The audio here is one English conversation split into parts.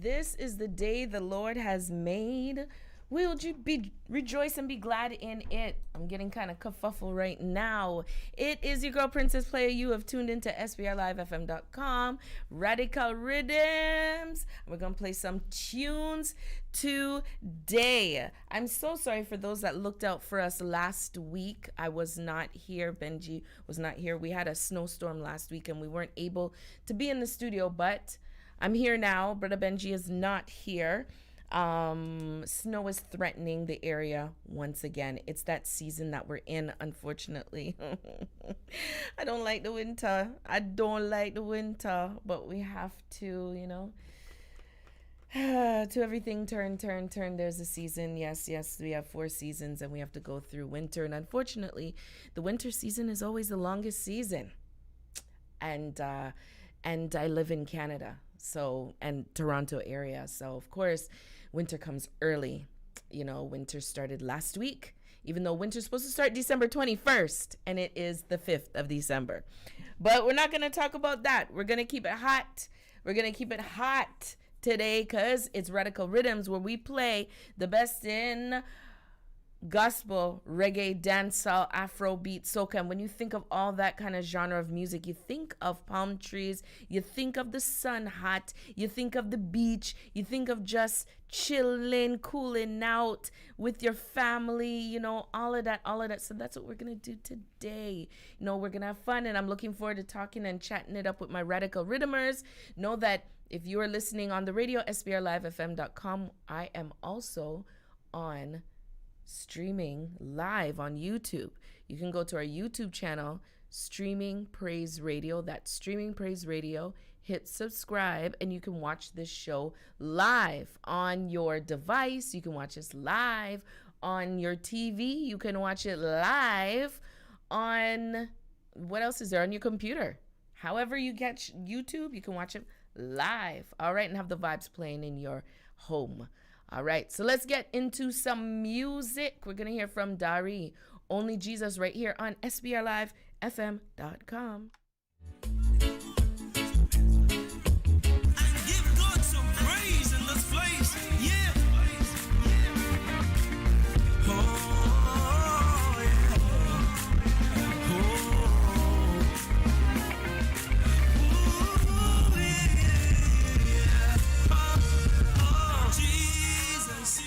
This is the day the Lord has made. Will you be rejoice and be glad in it? I'm getting kind of kerfuffle right now. It is your girl Princess Playa. You have tuned into SPRLIVEFM.com. Radical Riddimz. We're gonna play some tunes today. I'm so sorry for those that looked out for us last week. I was not here. Benji was not here. We had a snowstorm last week and we weren't able to be in the studio, but I'm here now. Brother Benji is not here. Snow is threatening the area once again. It's that season that we're in, unfortunately. I don't like the winter. But we have to, to everything turn. There's a season. Yes, we have 4 seasons and we have to go through winter. And unfortunately, the winter season is always the longest season. And I live in Canada, and Toronto area. So of course, winter comes early. Winter started last week, even though winter's supposed to start December 21st, and it is the 5th of December. But we're not going to talk about that. We're going to keep it hot. We're going to keep it hot today because it's Radical Riddimz, where we play the best in gospel, reggae, dancehall, afrobeats, soca. And when you think of all that kind of genre of music, you think of palm trees, you think of the sun hot, you think of the beach, you think of just chilling, cooling out with your family, all of that. So that's what we're going to do today. We're going to have fun, and I'm looking forward to talking and chatting it up with my Radical Riddimers. Know that if you are listening on the radio, SPRLIVEFM.com, I am also on streaming live on YouTube. You can go to our YouTube channel, Streaming Praise Radio. That's Streaming Praise Radio. Hit subscribe and you can watch this show live on your device. You can watch us live on your TV. You can watch it live on, what else is there, on your computer. However you catch YouTube, you can watch it live. All right, and have the vibes playing in your home. All right, so let's get into some music. We're going to hear from Dari, Only Jesus, right here on SPRLIVEFM.com. Give God some praise in this place. Yeah. Oh, yeah. Oh, Jesus.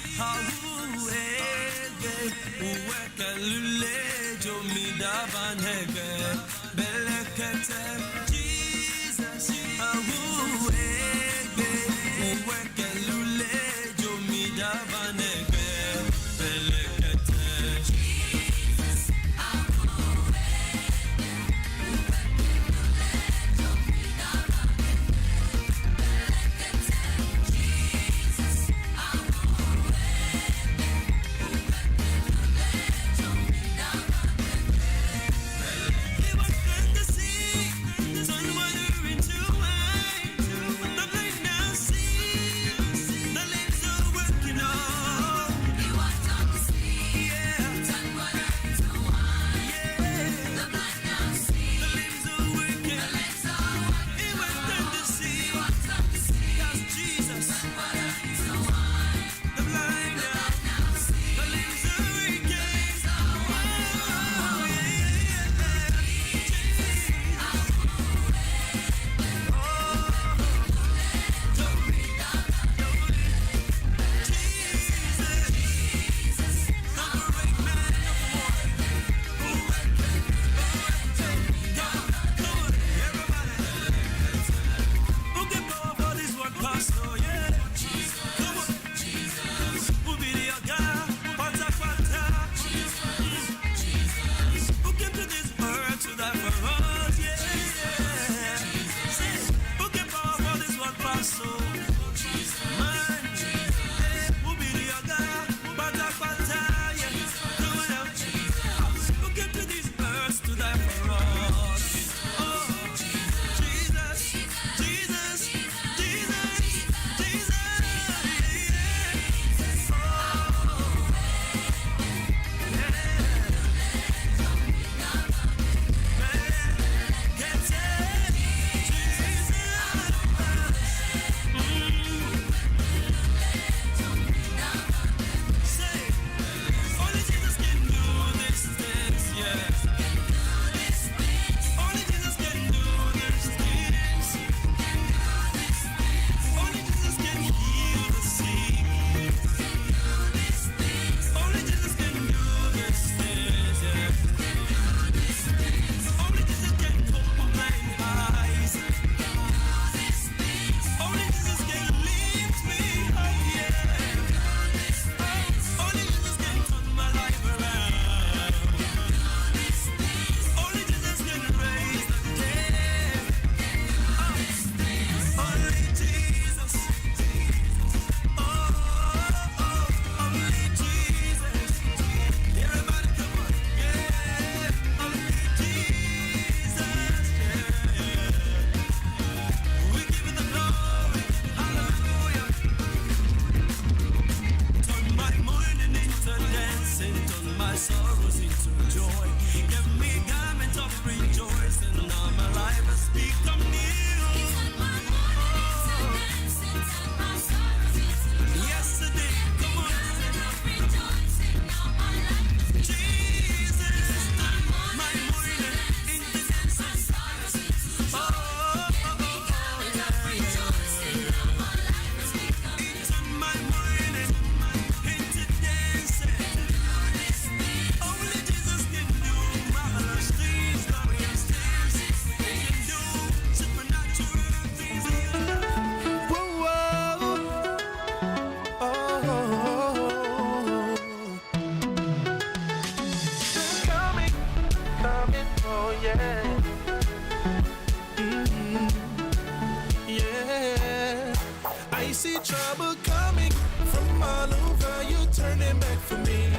see trouble coming from all over. You turning back for me.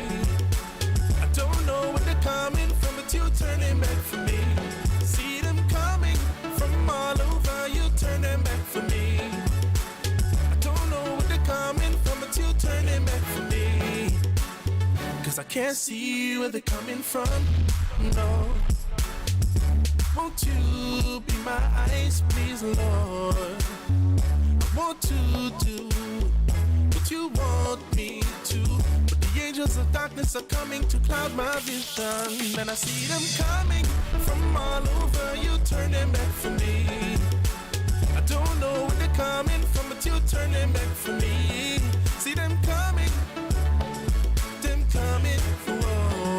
I don't know where they're coming from, but you turning back for me. See them coming from all over. You turning back for me. I don't know where they're coming from, but you turning back for me. Cause I can't see where they're coming from. No. Won't you be my eyes, please, Lord? I want to do what you want me to, but the angels of darkness are coming to cloud my vision. And I see them coming from all over. You turning back for me. I don't know where they're coming from, but you turning back for me. See them coming. Whoa.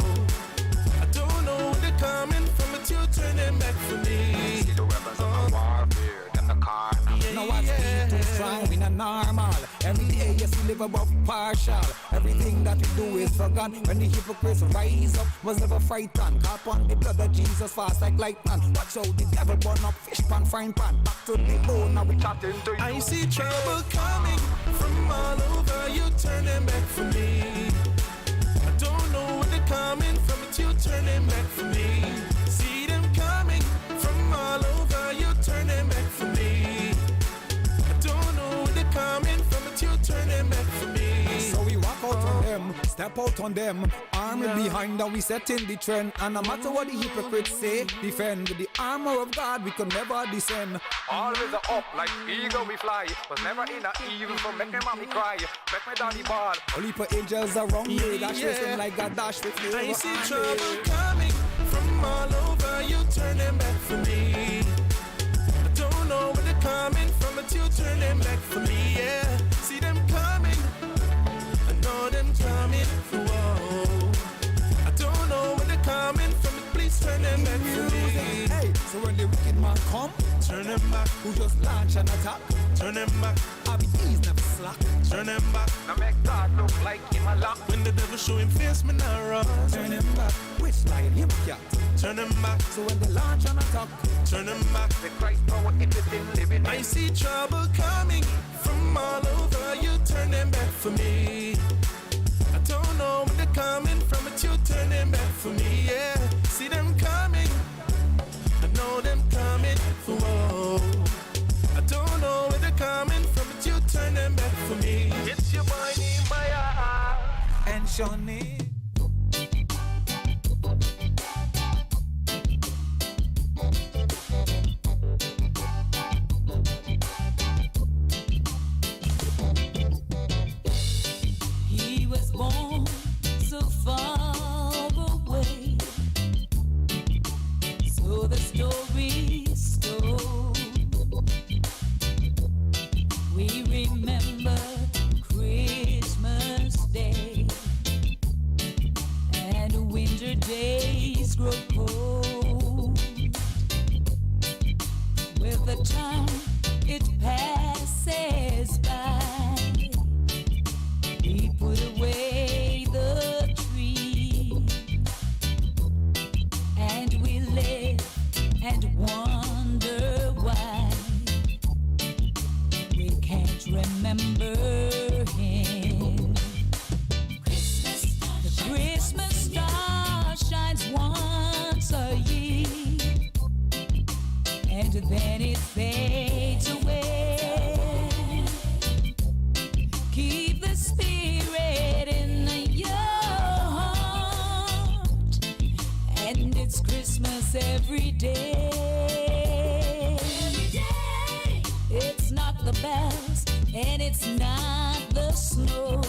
I don't know where they're coming from, but you turning back for me. See the weapons of my warfare, them the carnal. Now I speak too strong, we not normal. Every day yes we live above partial. Everything that we do is forgotten. When the hypocrites rise up, was never frightened. Caught on the blood of Jesus fast like lightning. Watch out the devil burn up fish pan, frying pan. Back to the bone, now we chatting to you. I see trouble coming from all over. You turning back for me. I don't know where they're coming from, but you turning back for me. See them coming from all over. You turning back for me. I don't know where they're coming from, but you turning back for me. So we walk out on them, step out on them. Army behind and we set in the trend. And no matter what the hypocrites say, defend. With the armor of God we can never descend. Always up like eagle we fly, but never in a evil for make me mommy cry, make me daddy ball. Only for angels around me, dash with them like a dash with me. I see trouble coming from all over. You turning back for me. I don't know where they're coming from, but you turning back for me. Yeah, see them coming. I know them coming. Whoa. I don't know where they're coming from, but please turn them back for me. Hey, so when the wicked man come, turn them back. Who just launch an attack, turn them back. RBD's never slack, turn them back. Now make God look like him a lock. When the devil show him face, me not run. turn him back. Which lion him cat? Turn them back. So when they launch an attack, turn them back. The Christ power everything living. I see trouble coming from all over. You turn them back for me. I don't know where they're coming from, but you turn them back for me. Yeah, see them coming. I know them coming. Whoa. I don't know where they're coming from, but you turn them back for me. It's your boy Nehemiah and Shawnee. He was born so far away, so the story's told. We remember Christmas Day, and winter days grow cold. With the time it passes by, we put away the tree, and we live and wonder why we can't remember him. The Christmas star shines once a year, and then it fades away. Keep the spirit in your heart, and it's Christmas every day. It's not the bells, and it's not the snow.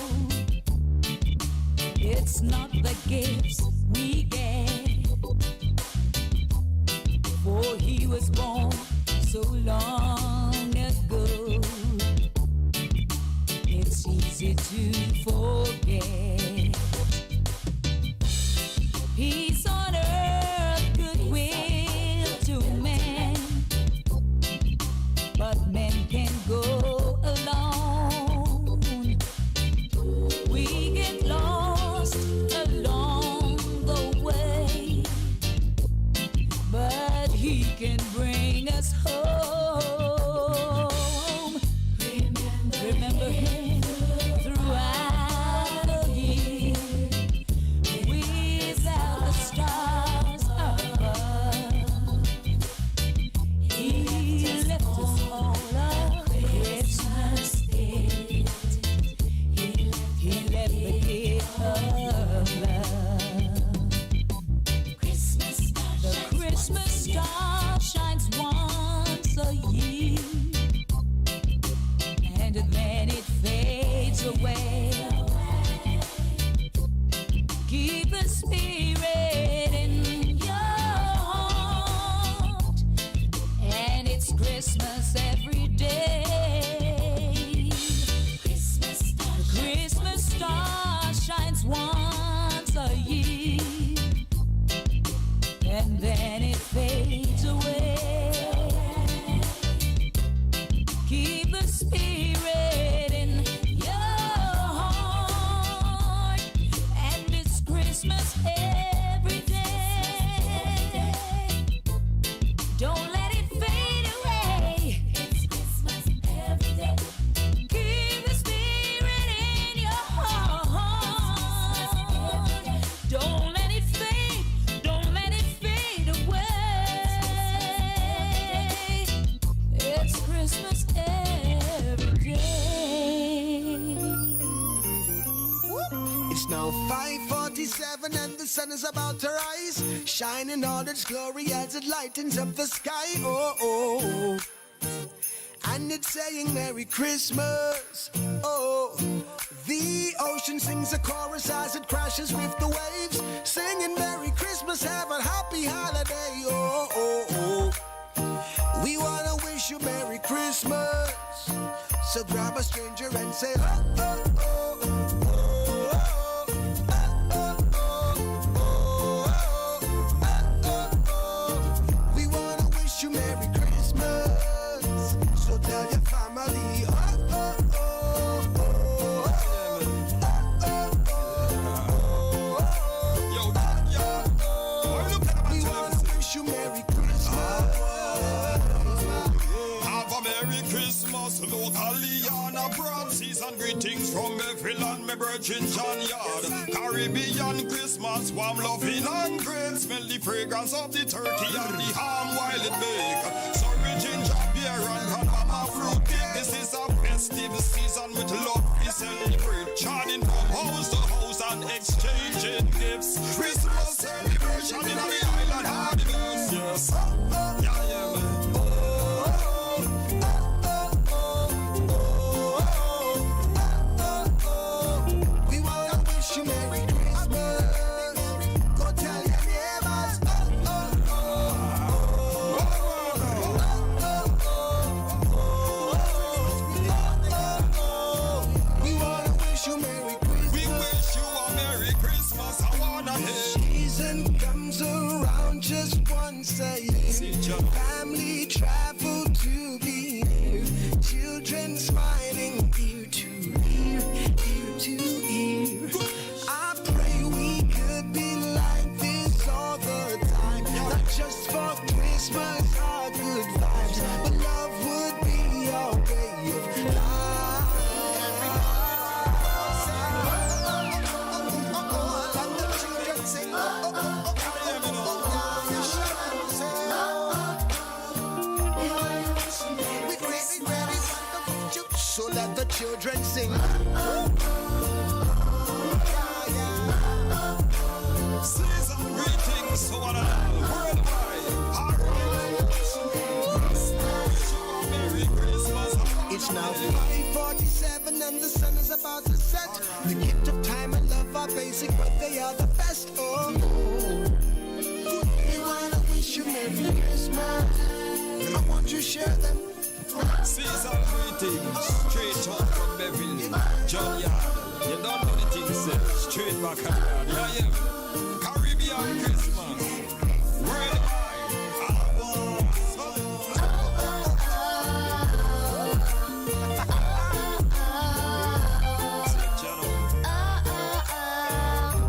It's not the gifts we get, for he was born so long ago. It's easy to forget. Peace on earth, goodwill to men, but men can go alone. We get lost along the way, but he can bring us home. Remember It's Christmas every day. The Christmas star shines once a year, and then it fades away. Keep the spirit in your heart, and it's Christmas every day. Don't let it fade away. It's Christmas every day. Keep the spirit in your heart. Don't let it fade. Don't let it fade away. It's Christmas every day. It's now 5:47 and the sun is about to rise, shining all its glory as it lightens up the sky. Oh, oh, oh. And it's saying Merry Christmas. Oh, the ocean sings a chorus as it crashes with the waves, singing Merry Christmas, have a happy holiday. Oh, oh, oh. We wanna wish you Merry Christmas. So grab a stranger and say, oh, oh, oh, oh, oh, oh, oh, oh, oh. We wanna wish you Merry Christmas. So tell your family, oh, oh, oh, oh, we wanna wish you Merry Christmas. Have a Merry Christmas locally on a broad season. Greetings from every land, my virgin John Yard. Caribbean Christmas, warm, loving and great. Smell the fragrance of the turkey and the ham while it bake. Sorry, ginger beer and grandmama fruit cake. This is a festive season with love we celebrate. Shining from house to house and exchanging gifts. Christmas celebration in the island hardiness. Yes, yeah, yeah, man. We wanna wish you Merry Christmas. Go tell your neighbors. We wanna wish you Merry Christmas. We wish you a Merry Christmas. I wanna hear. Season comes around just once a year. Family travel to be near. Children smiling ear to ear, ear to ear. I pray we could be like this all the time. Not just for Christmas or good vibes, but love would be our way of life. Let the children sing. So let the children sing. Season greetings to one another worldwide. Merry Christmas. It's now 5:47 and the sun is about to set. The gift of time and love are basic, but they are the best. Oh, we wanna wish you Merry Christmas. I want you to share them. Season greetings straight out from Beverly, John Yard. You don't know the thing said straight back at yard. Yeah, yeah. Caribbean Christmas. Worldwide.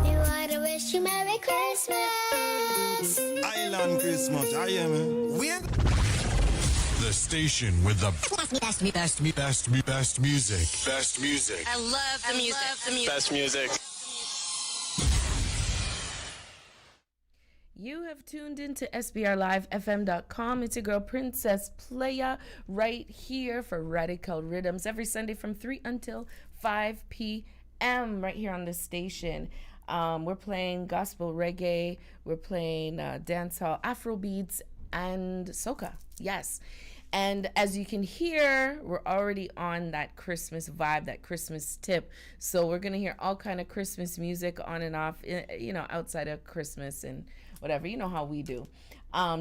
We wanna wish you Merry Christmas. Island Christmas. I am. The station with the best music. Best music. I love the music. Best music. You have tuned into SPRLIVEFM.com. It's your girl, Princess Playa, right here for Radical Riddimz every Sunday from 3 until 5 p.m. right here on this station. We're playing gospel reggae, we're playing dancehall, afrobeats, and soca. Yes. And as you can hear, we're already on that Christmas vibe, that Christmas tip. So we're going to hear all kind of Christmas music on and off, you know, outside of Christmas and whatever. You know how we do.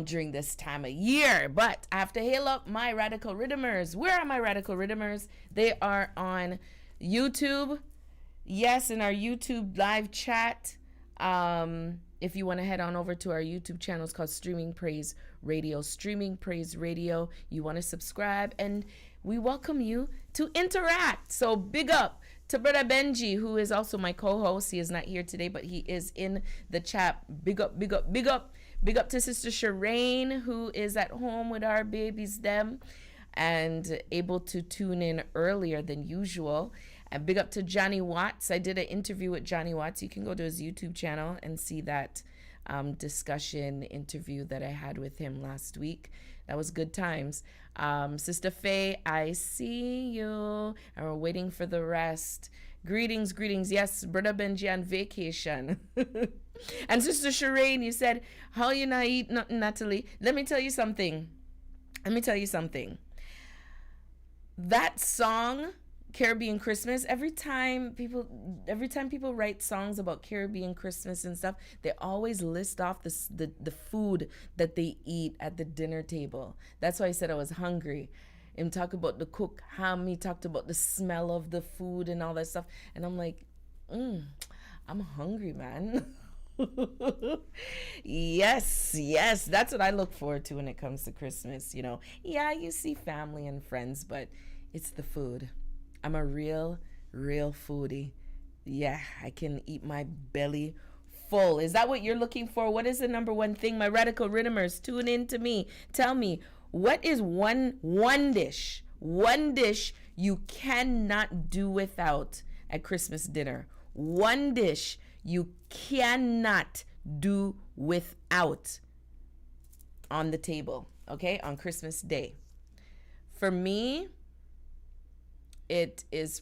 during this time of year. But I have to hail up my Radical Riddimers. Where are my Radical Riddimers? They are on YouTube. Yes, in our YouTube live chat. If you want to head on over to our YouTube channel, it's called Streaming Praise Radio. Streaming Praise Radio. You want to subscribe, and we welcome you to interact. So big up to Brother Benji, who is also my co-host. He is not here today, but he is in the chat. Big up, big up, big up. Big up to Sister Shireen, who is at home with our babies, them, and able to tune in earlier than usual. And big up to Johnny Watts. I did an interview with Johnny Watts. You can go to his YouTube channel and see that discussion interview that I had with him last week. That was good times. Sister Faye, I see you. And we're waiting for the rest. Greetings, greetings. Yes, Brother Benji on vacation. And Sister Shireen, you said, how you not eat nothing, Natalie? Let me tell you something. That song, Caribbean Christmas, every time people write songs about Caribbean Christmas and stuff, they always list off the food that they eat at the dinner table. That's why I said I was hungry. Him talk about the cook ham, he talked about the smell of the food and all that stuff, and I'm like, I'm hungry, man. Yes, that's what I look forward to when it comes to Christmas. You know, yeah, you see family and friends, but it's the food. I'm a real foodie. Yeah, I can eat my belly full. Is that what you're looking for? What is the number one thing? My Radical Riddimers, tune in to me. Tell me, what is one dish you cannot do without at Christmas dinner? One dish you cannot do without on the table, okay, on Christmas Day. For me, it is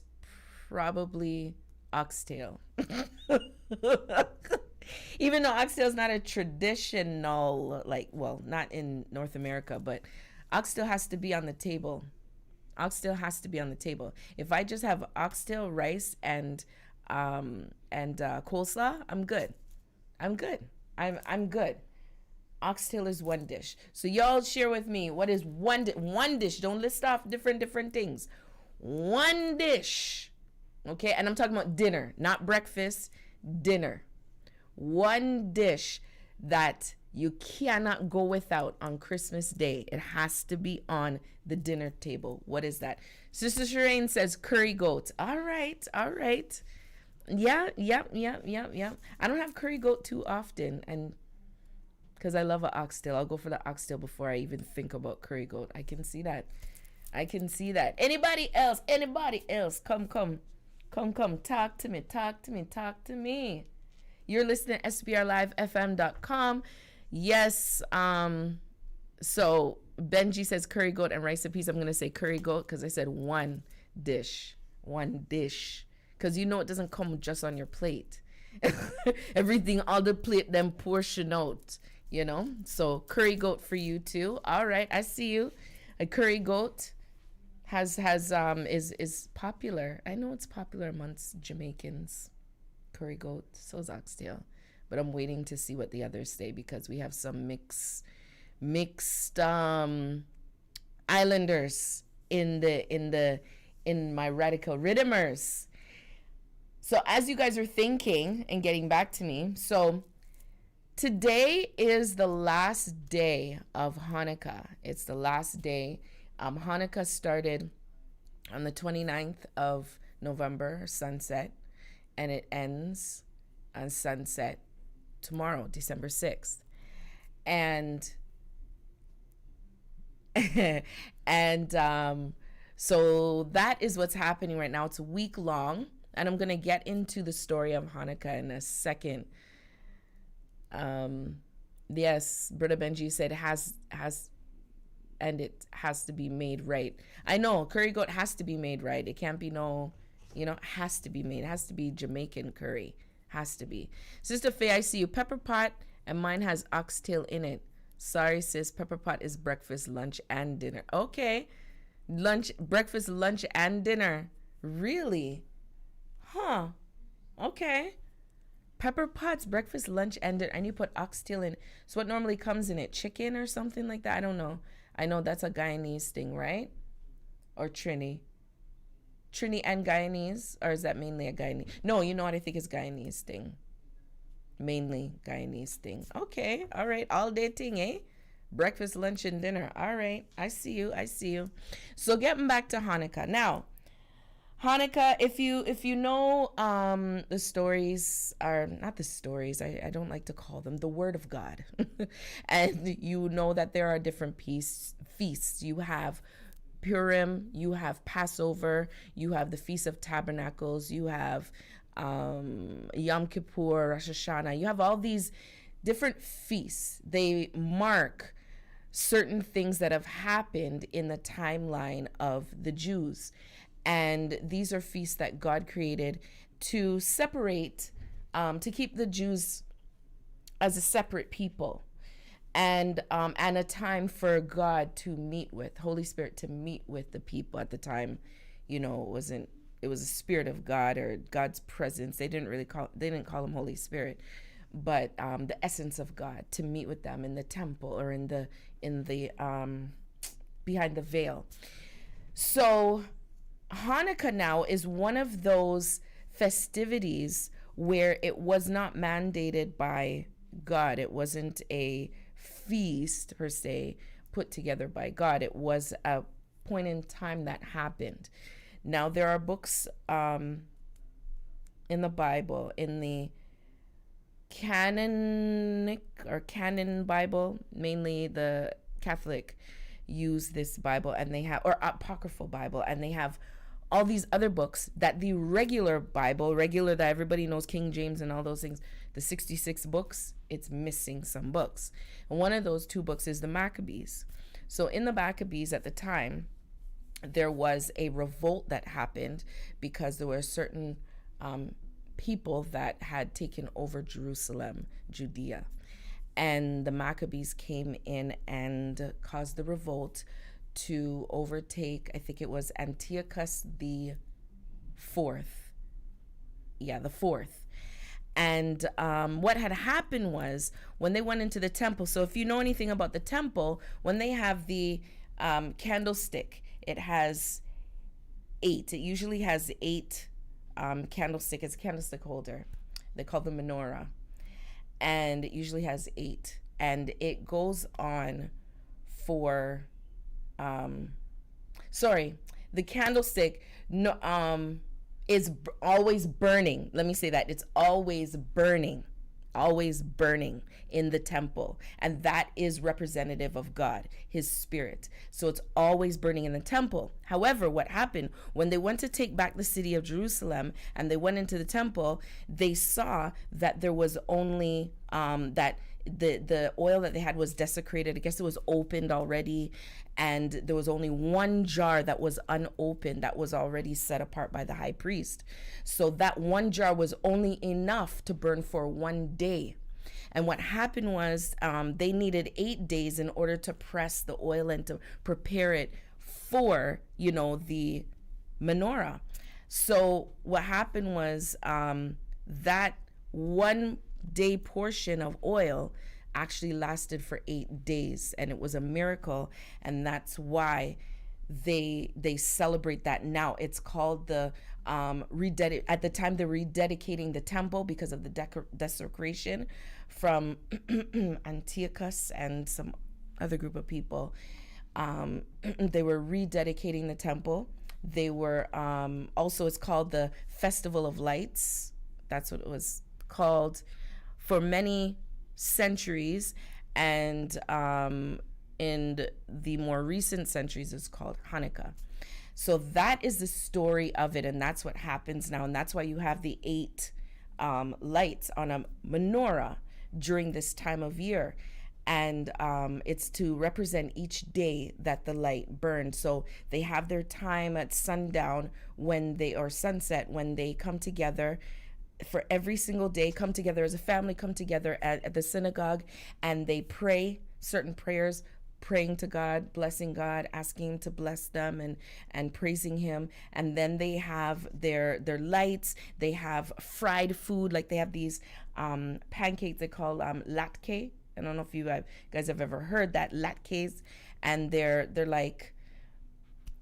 probably oxtail. Even though oxtail is not a traditional, not in North America, but oxtail has to be on the table. If I just have oxtail, rice, and coleslaw, I'm good. I'm good. Oxtail is one dish. So y'all share with me, what is one dish? Don't list off different things. One dish. Okay, and I'm talking about dinner, not breakfast, dinner. One dish that you cannot go without on Christmas Day. It has to be on the dinner table. What is that? Sister Shireen says curry goat. All right. Yeah. I don't have curry goat too often, and because I love an oxtail, I'll go for the oxtail before I even think about curry goat. I can see that. Anybody else? Come. Talk to me. You're listening to SPRLIVEFM.com. Yes. So Benji says curry goat and rice and peas. I'm going to say curry goat because I said one dish. Because you know it doesn't come just on your plate. Everything, all the plate, then portion out, you know. So curry goat for you too. All right, I see you. A curry goat is popular. I know it's popular amongst Jamaicans. Curry goat, so is oxtail, but I'm waiting to see what the others say because we have some mixed islanders in my Radical Riddimers. So as you guys are thinking and getting back to me, so today is the last day of Hanukkah. It's the last day. Hanukkah started on the 29th of November, sunset, and it ends on sunset tomorrow, December 6th. And so that is what's happening right now. It's a week long, and I'm going to get into the story of Hanukkah in a second. Yes, Brother Benji said and it has to be made right. I know, curry goat has to be made right. It can't be has to be made. It has to be Jamaican curry. Has to be. Sister Faye, I see you. Pepper pot, and mine has oxtail in it. Sorry, sis. Pepper pot is breakfast, lunch, and dinner. Okay. Breakfast, lunch, and dinner. Really? Huh. Okay. Pepper pots, breakfast, lunch, and dinner. And you put oxtail in. So what normally comes in it? Chicken or something like that? I don't know. I know that's a Guyanese thing, right? Or Trini and Guyanese? Or is that mainly a Guyanese? No, you know what I think is Guyanese thing. Mainly Guyanese thing. Okay, all right. All day thing, eh? Breakfast, lunch, and dinner. All right. I see you. So getting back to Hanukkah. Now, Hanukkah, if you know the stories, are not the stories, I don't like to call them, the word of God. And you know that there are different feasts. You have Purim, you have Passover, you have the Feast of Tabernacles, you have Yom Kippur, Rosh Hashanah. You have all these different feasts. They mark certain things that have happened in the timeline of the Jews. And these are feasts that God created to separate, to keep the Jews as a separate people, and a time for God to meet with, Holy Spirit to meet with the people at the time. You know, it was a Spirit of God, or God's presence. They didn't call him Holy Spirit, but the essence of God to meet with them in the temple, or in the behind the veil. So Hanukkah now is one of those festivities where it was not mandated by God. It wasn't a feast per se put together by God. It was a point in time that happened. Now there are books in the Bible, in the canon Bible, mainly the Catholic use this Bible, and they have, or apocryphal Bible, and they have all these other books that the regular Bible, that everybody knows, King James and all those things, the 66 books, it's missing some books. And one of those 2 books is the Maccabees. So in the Maccabees at the time, there was a revolt that happened because there were certain people that had taken over Jerusalem, Judea. And the Maccabees came in and caused the revolt to overtake, I think it was Antiochus the Fourth. Yeah, the Fourth. And what had happened was, when they went into the temple, so if you know anything about the temple, when they have the candlestick, it has 8. It usually has 8 candlestick. It's a candlestick holder. They call the menorah. And it usually has 8. And it goes on for... the candlestick is always burning. Let me say that. It's always burning in the temple. And that is representative of God, his spirit. So it's always burning in the temple. However, what happened when they went to take back the city of Jerusalem and they went into the temple, they saw that there was only that the oil that they had was desecrated. I guess it was opened already, and there was only one jar that was unopened that was already set apart by the high priest. So that one jar was only enough to burn for one day. And what happened was they needed 8 days in order to press the oil and to prepare it for, the menorah. So what happened was that 1 day portion of oil actually lasted for 8 days, and it was a miracle. And that's why they celebrate that now. It's called the at the time they're rededicating the temple because of the desecration from Antiochus and some other group of people. They were rededicating the temple. They were also, it's called the Festival of Lights. That's what it was called for many centuries, and in the more recent centuries it's called Hanukkah. So that is the story of it, and that's what happens now, and that's why you have the 8 lights on a menorah during this time of year. And it's to represent each day that the light burned. So they have their time at sundown or sunset, when they come together for every single day, come together as a family, come together at the synagogue, and they pray certain prayers praying to God, blessing God, asking him to bless them and praising him. And then they have their lights, they have fried food, like they have these pancakes they call latke. I don't know if you guys have ever heard that, latkes, and they're like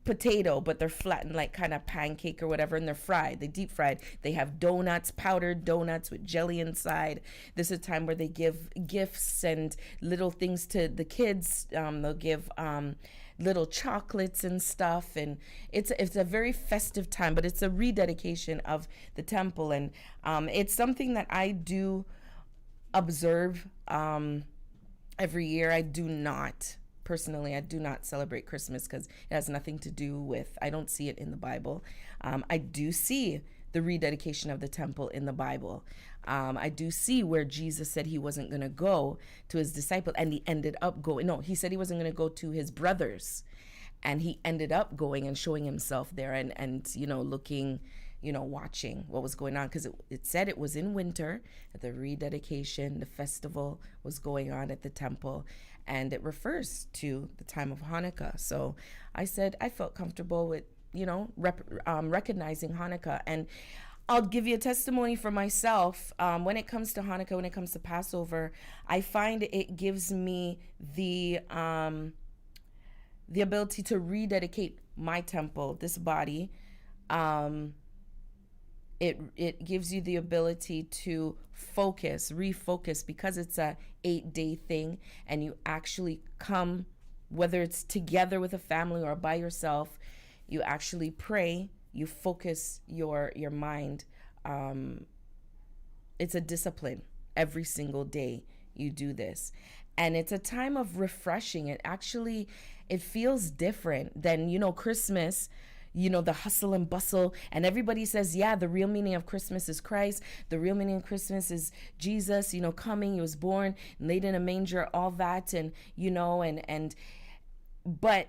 potato, but they're flattened like kind of pancake or whatever, and they're fried, they deep fried. They have donuts, powdered donuts with jelly inside. This is a time where they give gifts and little things to the kids. They'll give little chocolates and stuff, and it's a very festive time, but it's a rededication of the temple. And it's something that I do observe every year. I do not celebrate Christmas because it has nothing to do with, I don't see it in the Bible. I do see the rededication of the temple in the Bible. I do see where Jesus said he wasn't going to go to his disciples, and he ended up going. No, he said he wasn't going to go to his brothers, and he ended up going and showing himself there and looking, watching what was going on, because it said it was in winter that the rededication, the festival was going on at the temple, and it refers to the time of Hanukkah. So I said I felt comfortable with, recognizing Hanukkah. And I'll give you a testimony for myself. When it comes to Hanukkah, when it comes to Passover, I find it gives me the ability to rededicate my temple, this body. It gives you the ability to refocus, because it's a 8-day thing, and you actually come, whether it's together with a family or by yourself, you actually pray, you focus your mind. It's a discipline. Every single day you do this, and it's a time of refreshing. It feels different than Christmas. The hustle and bustle, and everybody says, yeah, the real meaning of Christmas is Christ. The real meaning of Christmas is Jesus, coming. He was born, laid in a manger, all that. And, but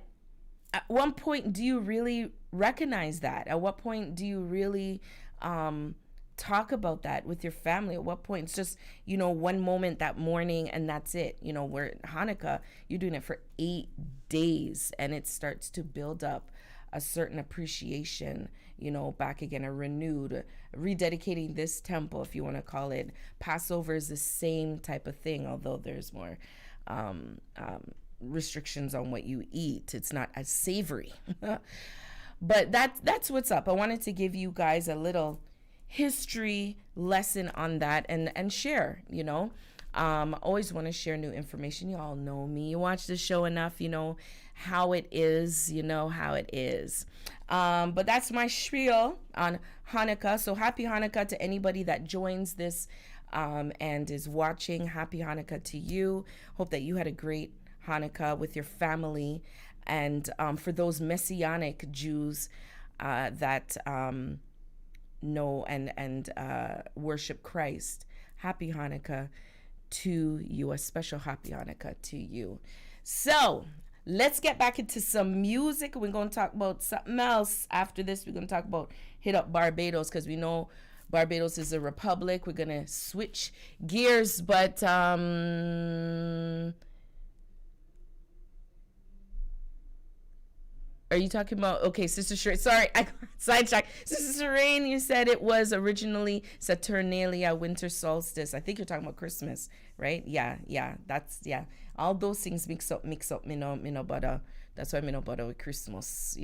at one point, do you really recognize that? At what point do you really talk about that with your family? At what point? It's just, one moment that morning and that's it. Where Hanukkah, you're doing it for 8 days, and it starts to build up a certain appreciation, back again, a renewed, rededicating this temple, if you want to call it. Passover is the same type of thing, although there's more restrictions on what you eat. It's not as savory. But that's what's up. I wanted to give you guys a little history lesson on that and share, always want to share new information. You all know me. You watch the show enough, how it is, how it is. But that's my spiel on Hanukkah. So happy Hanukkah to anybody that joins this and is watching. Happy Hanukkah to you. Hope that you had a great Hanukkah with your family. And for those Messianic Jews that know and worship Christ, happy Hanukkah to you. A special happy Hanukkah to you. So let's get back into some music. We're going to talk about something else after this. We're going to talk about hit up Barbados, because we know Barbados is a republic. We're going to switch gears, but are you talking about, okay, Sister Shereen, sorry, I got sidetracked. Sister Shereen, you said it was originally Saturnalia, winter solstice. I think you're talking about Christmas, right? Yeah, that's, yeah. All those things mix up, me no bother. That's why me no bother with Christmas,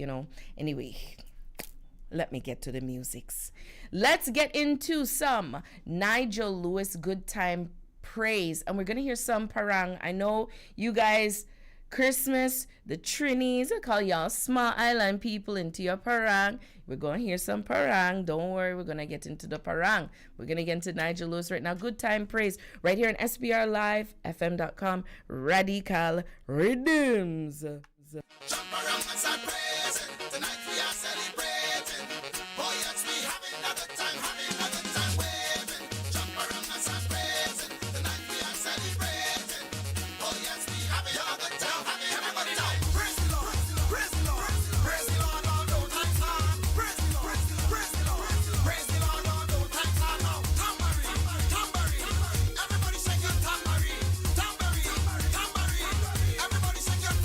Anyway, let me get to the musics. Let's get into some Nigel Lewis Good Time Praise, and we're going to hear some parang. I know you guys, Christmas, the Trinis, I call y'all small island people into your parang. We're going to hear some parang. Don't worry, we're going to get into the parang. We're going to get into Nigel Lewis right now. Good Time Praise right here on SPRLIVEFM.com. Radical Riddimz. Jump around and start praising. Tonight we are celebrating. Oh yes, we having a good time, waving. Jump around and start praising. Tonight we are celebrating. Oh yes, we having a good time, everybody now. Praise the Lord, praise the Lord, praise the Lord, all those times on. Praise the Lord, praise the Lord, praise the Lord, all those times on now. Tambourine, tambourine, everybody shake your tambourine, tambourine, tambourine, everybody shake your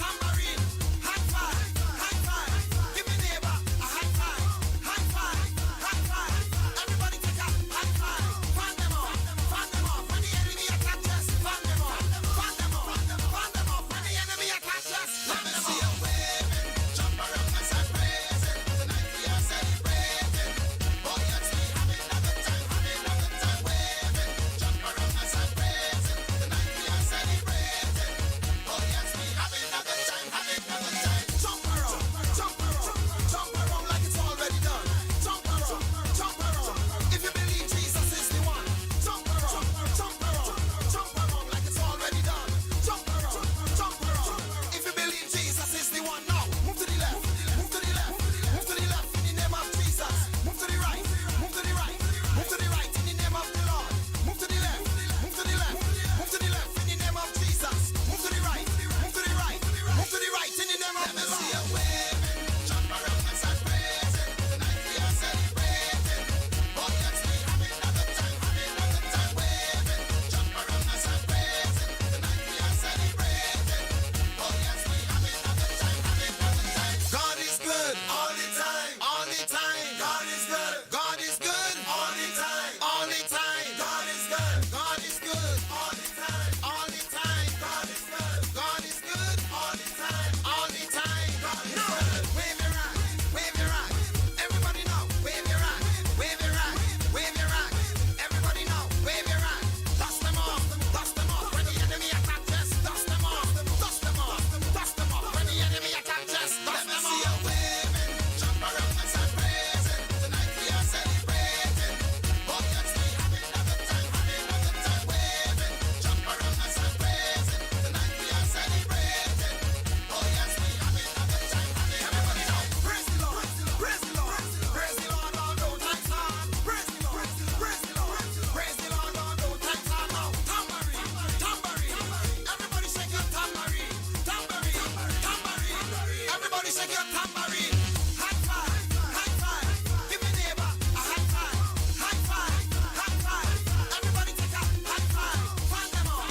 shake your tambourine. High five, high five. Give me neighbor a high five, high five, high five. Everybody take a high five. Fan them up.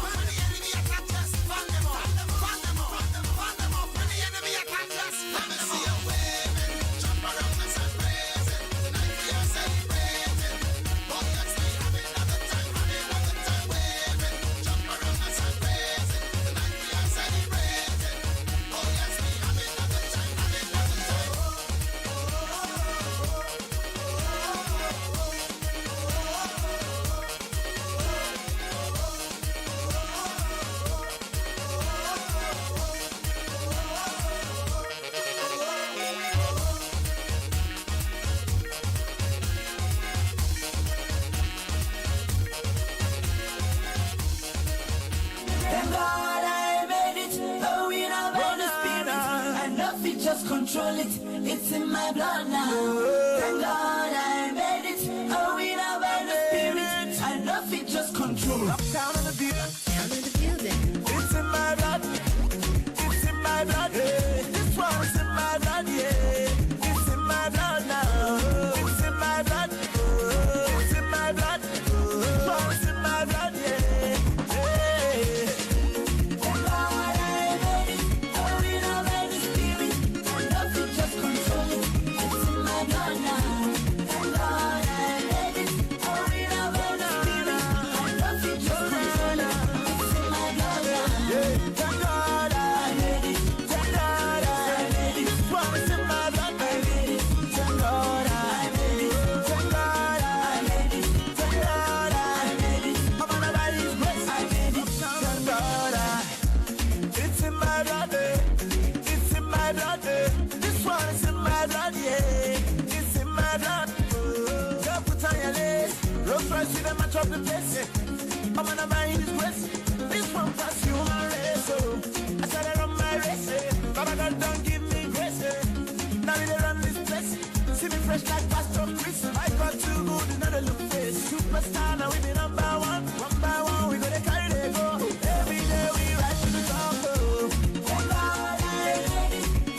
When the enemy attack us, fan them up. When the enemy attack us, let me see you waving, jump around and say praising. Tonight we are celebrating. Oh yes, we having another time waving, jump around and say praising. Tonight we are celebrating. Oh yes, we having another time. Thank God I made it, oh, in a better spirit. And nothing just control it, it's in my blood now. Thank God I made it, oh, in a better spirit. And nothing just control. Down in the building. It's in my blood. It's in my blood. Yeah. This one's in my blood. Yeah. It's in my blood now. It's in my blood. It's in my blood. This one's in my blood. Yeah. Thank God I made it, oh, in a better spirit. And nothing just control it, it's in my blood now. Thank God I made it, oh, in a better spirit. And nothing just control it, it's in my blood now. Thank God I made it. Thank God I made it. This one's in my blood. I made it. Thank God I made it. Thank God I made it. Thank God I made it. I'm gonna buy His grace. I made it. Thank God it's in my blood. It's in my blood. This one is in my blood. Yeah, it's in my blood. Just put on your lace. Rolls Royce with a match of the place. I'm gonna buy His grace. This one pass you my race. Oh, I said I run my race. Baba God don't give me grace. Now they run this place. See me fresh like Pastor Chris. I got too good, another look face. Superstar, now we be number one. One by one, we gonna carry the go. Every day we rise to the top. Oh. Thank God I made it,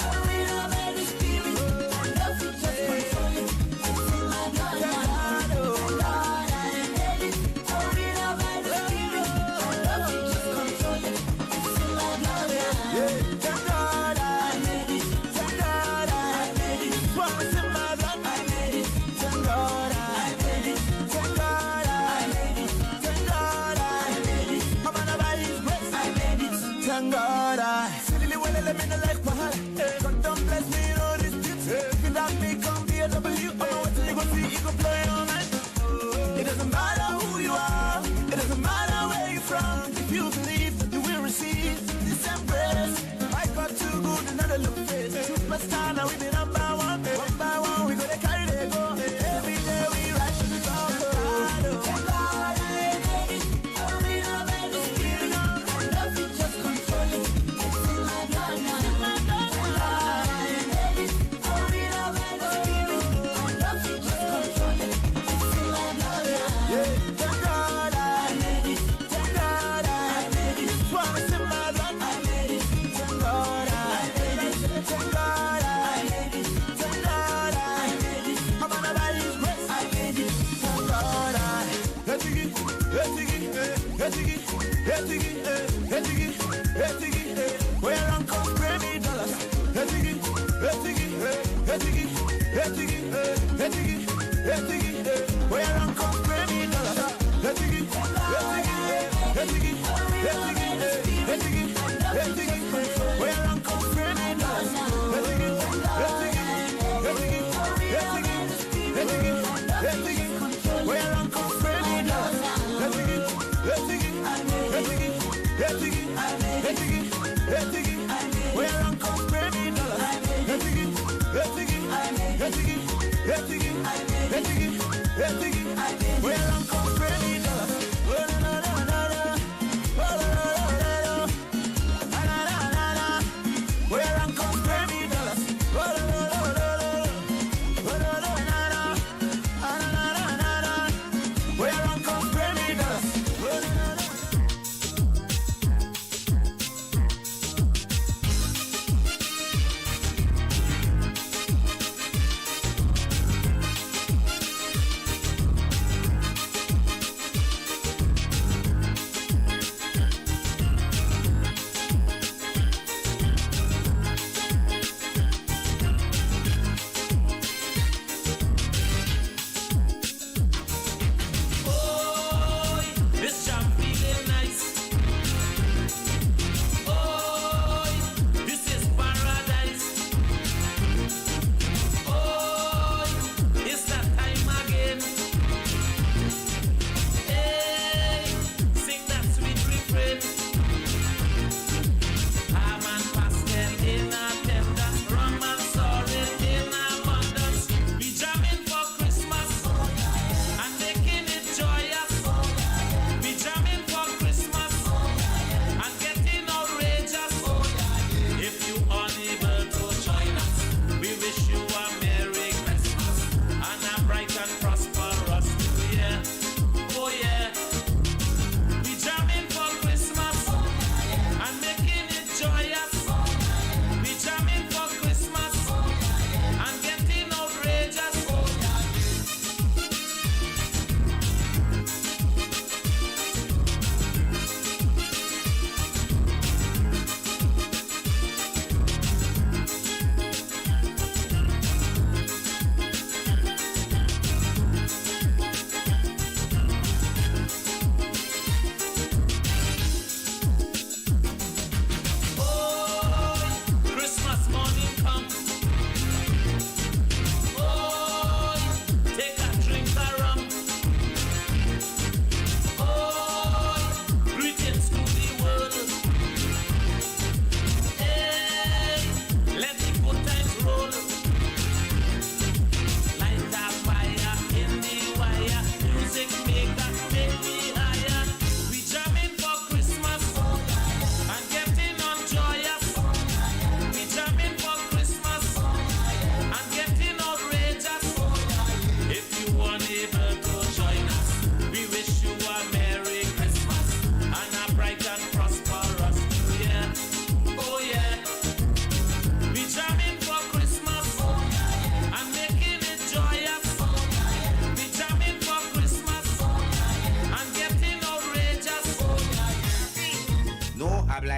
oh, in a better spirit. And nothing just control it, it's in my blood now. Thank God I made it, oh, in a better spirit. And nothing just control it, it's in my blood now. Thank God I made it. Thank God I made it. This one is in my blood. I made it. Thank God I made it. Thank God I made it. Thank God I made it. I'm gonna buy His grace. I made it. Thank God I. Silly when I live in the life behind. God don't bless me, no dispute. If you don't me, come be a W. I'm what you go see, you go play all night. It doesn't matter who you are. It doesn't matter where you're from. If you believe, you will receive this embrace. I got too good, another look face. Superstar, now we be number one. One by one, we gonna carry the go. Every day we rise to the top. Thank God I made it, oh, in a better spirit. And nothing just control it, it's in my blood now. Thank God I made it, oh, in a better spirit. And nothing just control it, it's in my blood now. Thank God I made it. Thank God I made it. This one is in my blood. I made it. Thank God I made it. Thank God I made it. Thank God I made it. I'm gonna buy His grace. I made it. Thank God I. Where I'm come pay me dollars. Where I'm come pay me dollars. Where I'm come pay me dollars. Where I'm come pay me dollars.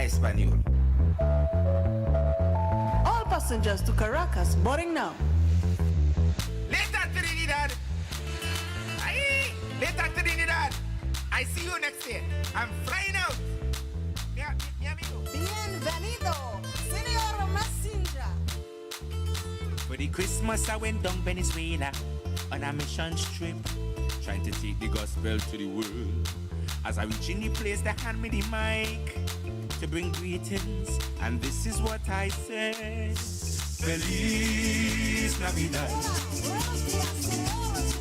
Espanol. All passengers to Caracas, boarding now. Later, Trinidad. Aye, later, Trinidad. I see you next year. I'm flying out. Mi amigo. Bienvenido, Señor Messenger. For the Christmas I went down Venezuela on a mission trip, trying to take the gospel to the world. As I reach in the place, they hand me the mic to bring greetings, and this is what I said. Feliz Navidad.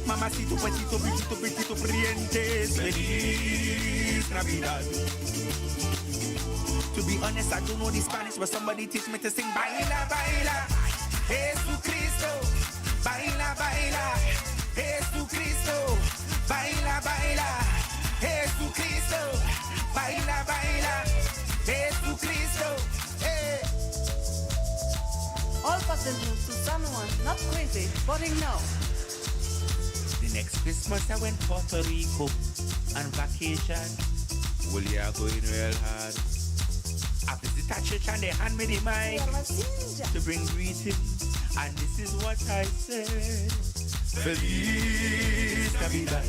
Mamacito, petito, petito, petito, prientes. Feliz Navidad. To be honest, I don't know the Spanish, but somebody teach me to sing. Baila, baila, Jesucristo. Baila, baila, Jesucristo. Baila, baila, Jesucristo. Baila, baila, Jesucristo. Hey. All passengers to San Juan, not crazy, boarding now. The next Christmas I went Puerto Rico on vacation. Well, you are going real hard. I visit a church and they hand me the mic to bring greetings, and this is what I said. Feliz Navidad.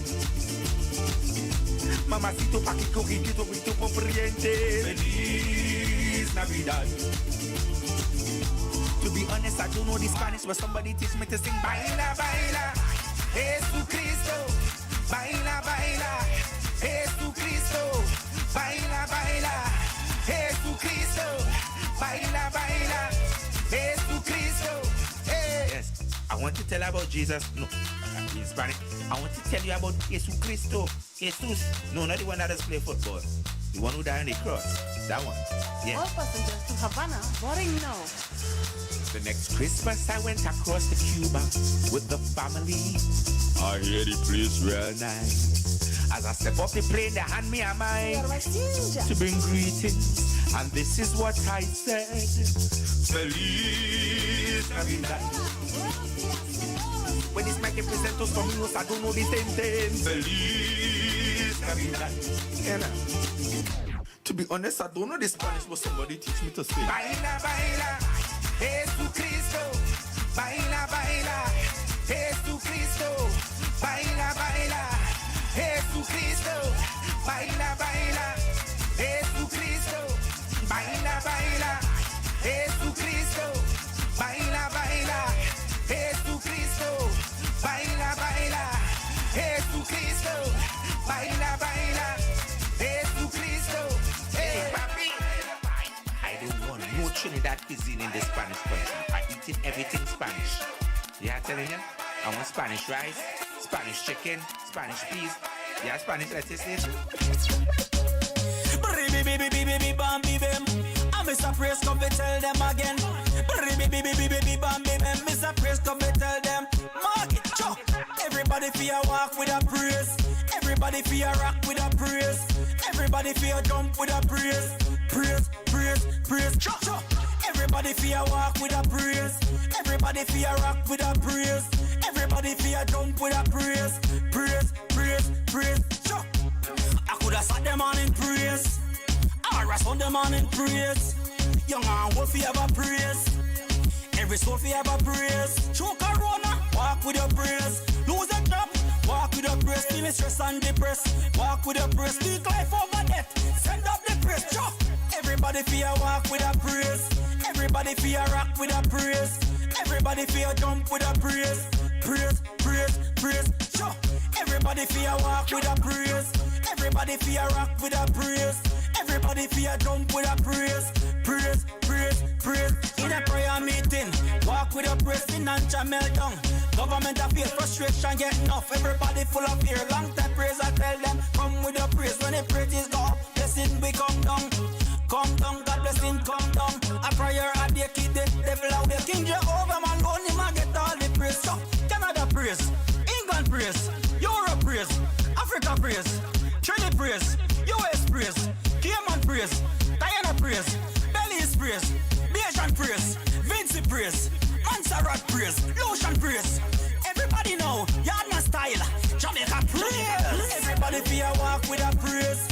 Mamacito, paquito, quito, quito, corriente. Feliz Navidad. To be honest, I don't know the Spanish, but somebody teach me to sing. Baila, baila, Jesucristo. Baila, baila, Jesucristo. Baila, baila, Jesucristo. Baila, baila, Jesucristo. Hey. Yes, I want to tell about Jesus. No, in Spanish. I want to tell you about Jesucristo. Jesus. No, not the one that does play football. The one who died on the cross. That one. Yeah. All passengers to Havana, boarding now. The next Christmas I went across to Cuba with the family. I hear the place real nice. As I step off the plane, they hand me a mic to bring greetings, and this is what I said. Feliz Navidad. When this mic presents us from us, I don't know the same thing. Feliz Navidad. Yeah, to be honest, I don't know the Spanish, but somebody teach me to sing. Baila, baila, Jesucristo. Baila, baila, Jesucristo. Baila, baila, Jesucristo. Baila, baila, Jesucristo. Baila, baila, Jesucristo. Baila, baila, Jesucristo. Baila, baila, Jesucristo. Baila, baila, Jesucristo. Hey, papi. I don't want no Trinidad cuisine in the Spanish country. I eat everything Spanish. Yeah, I'm telling you. I want Spanish rice, Spanish chicken, Spanish peas. Yeah, Spanish lettuce. Mr. Praise come to tell them again. Mr. Praise come to tell them. Mark it, chop. Everybody fear walk with a praise. Everybody fear rock with a praise. Everybody fear jump with a praise. Praise, praise, praise, chop, chop. Everybody fear walk with a praise. Everybody fear rock with a praise. Everybody fear jump with a praise. Praise, praise, praise, chop. I could have sat them on in praise. I on them on in praise. Young and old fi ever praise. Every soul fi ever praise. Choke corona, walk with your praise. Lose a job, walk with your praise. Feel stress and depressed, walk with your praise. Speak life over death, send up the praise. Chop. Everybody fear walk with a praise. Everybody fear rock with a praise. Everybody fear jump with a praise. Praise, praise, praise. Chop. Everybody fear walk with a praise. Everybody fear rock with a praise. Everybody fear jump with a praise. Praise, praise, praise. In a prayer meeting, walk with a praise. Financial meltdown. Government appeal, frustration get enough. Everybody full of fear. Long time praise, I tell them. Come with a praise. When the praise go up, blessing we come down. Come down, God blessing come down. A prayer a day keep the devil out. The King Jehovah man alone, him a get all the praise. So, Canada praise, England praise, Europe praise, Africa praise, Trinity praise, US praise, Cayman praise, Diana praise, Belize praise, Bayesian praise, Vinci praise, Montserrat praise, Lucian praise. Everybody know, Yardman style, Jamaica praise. Everybody fear walk with a praise.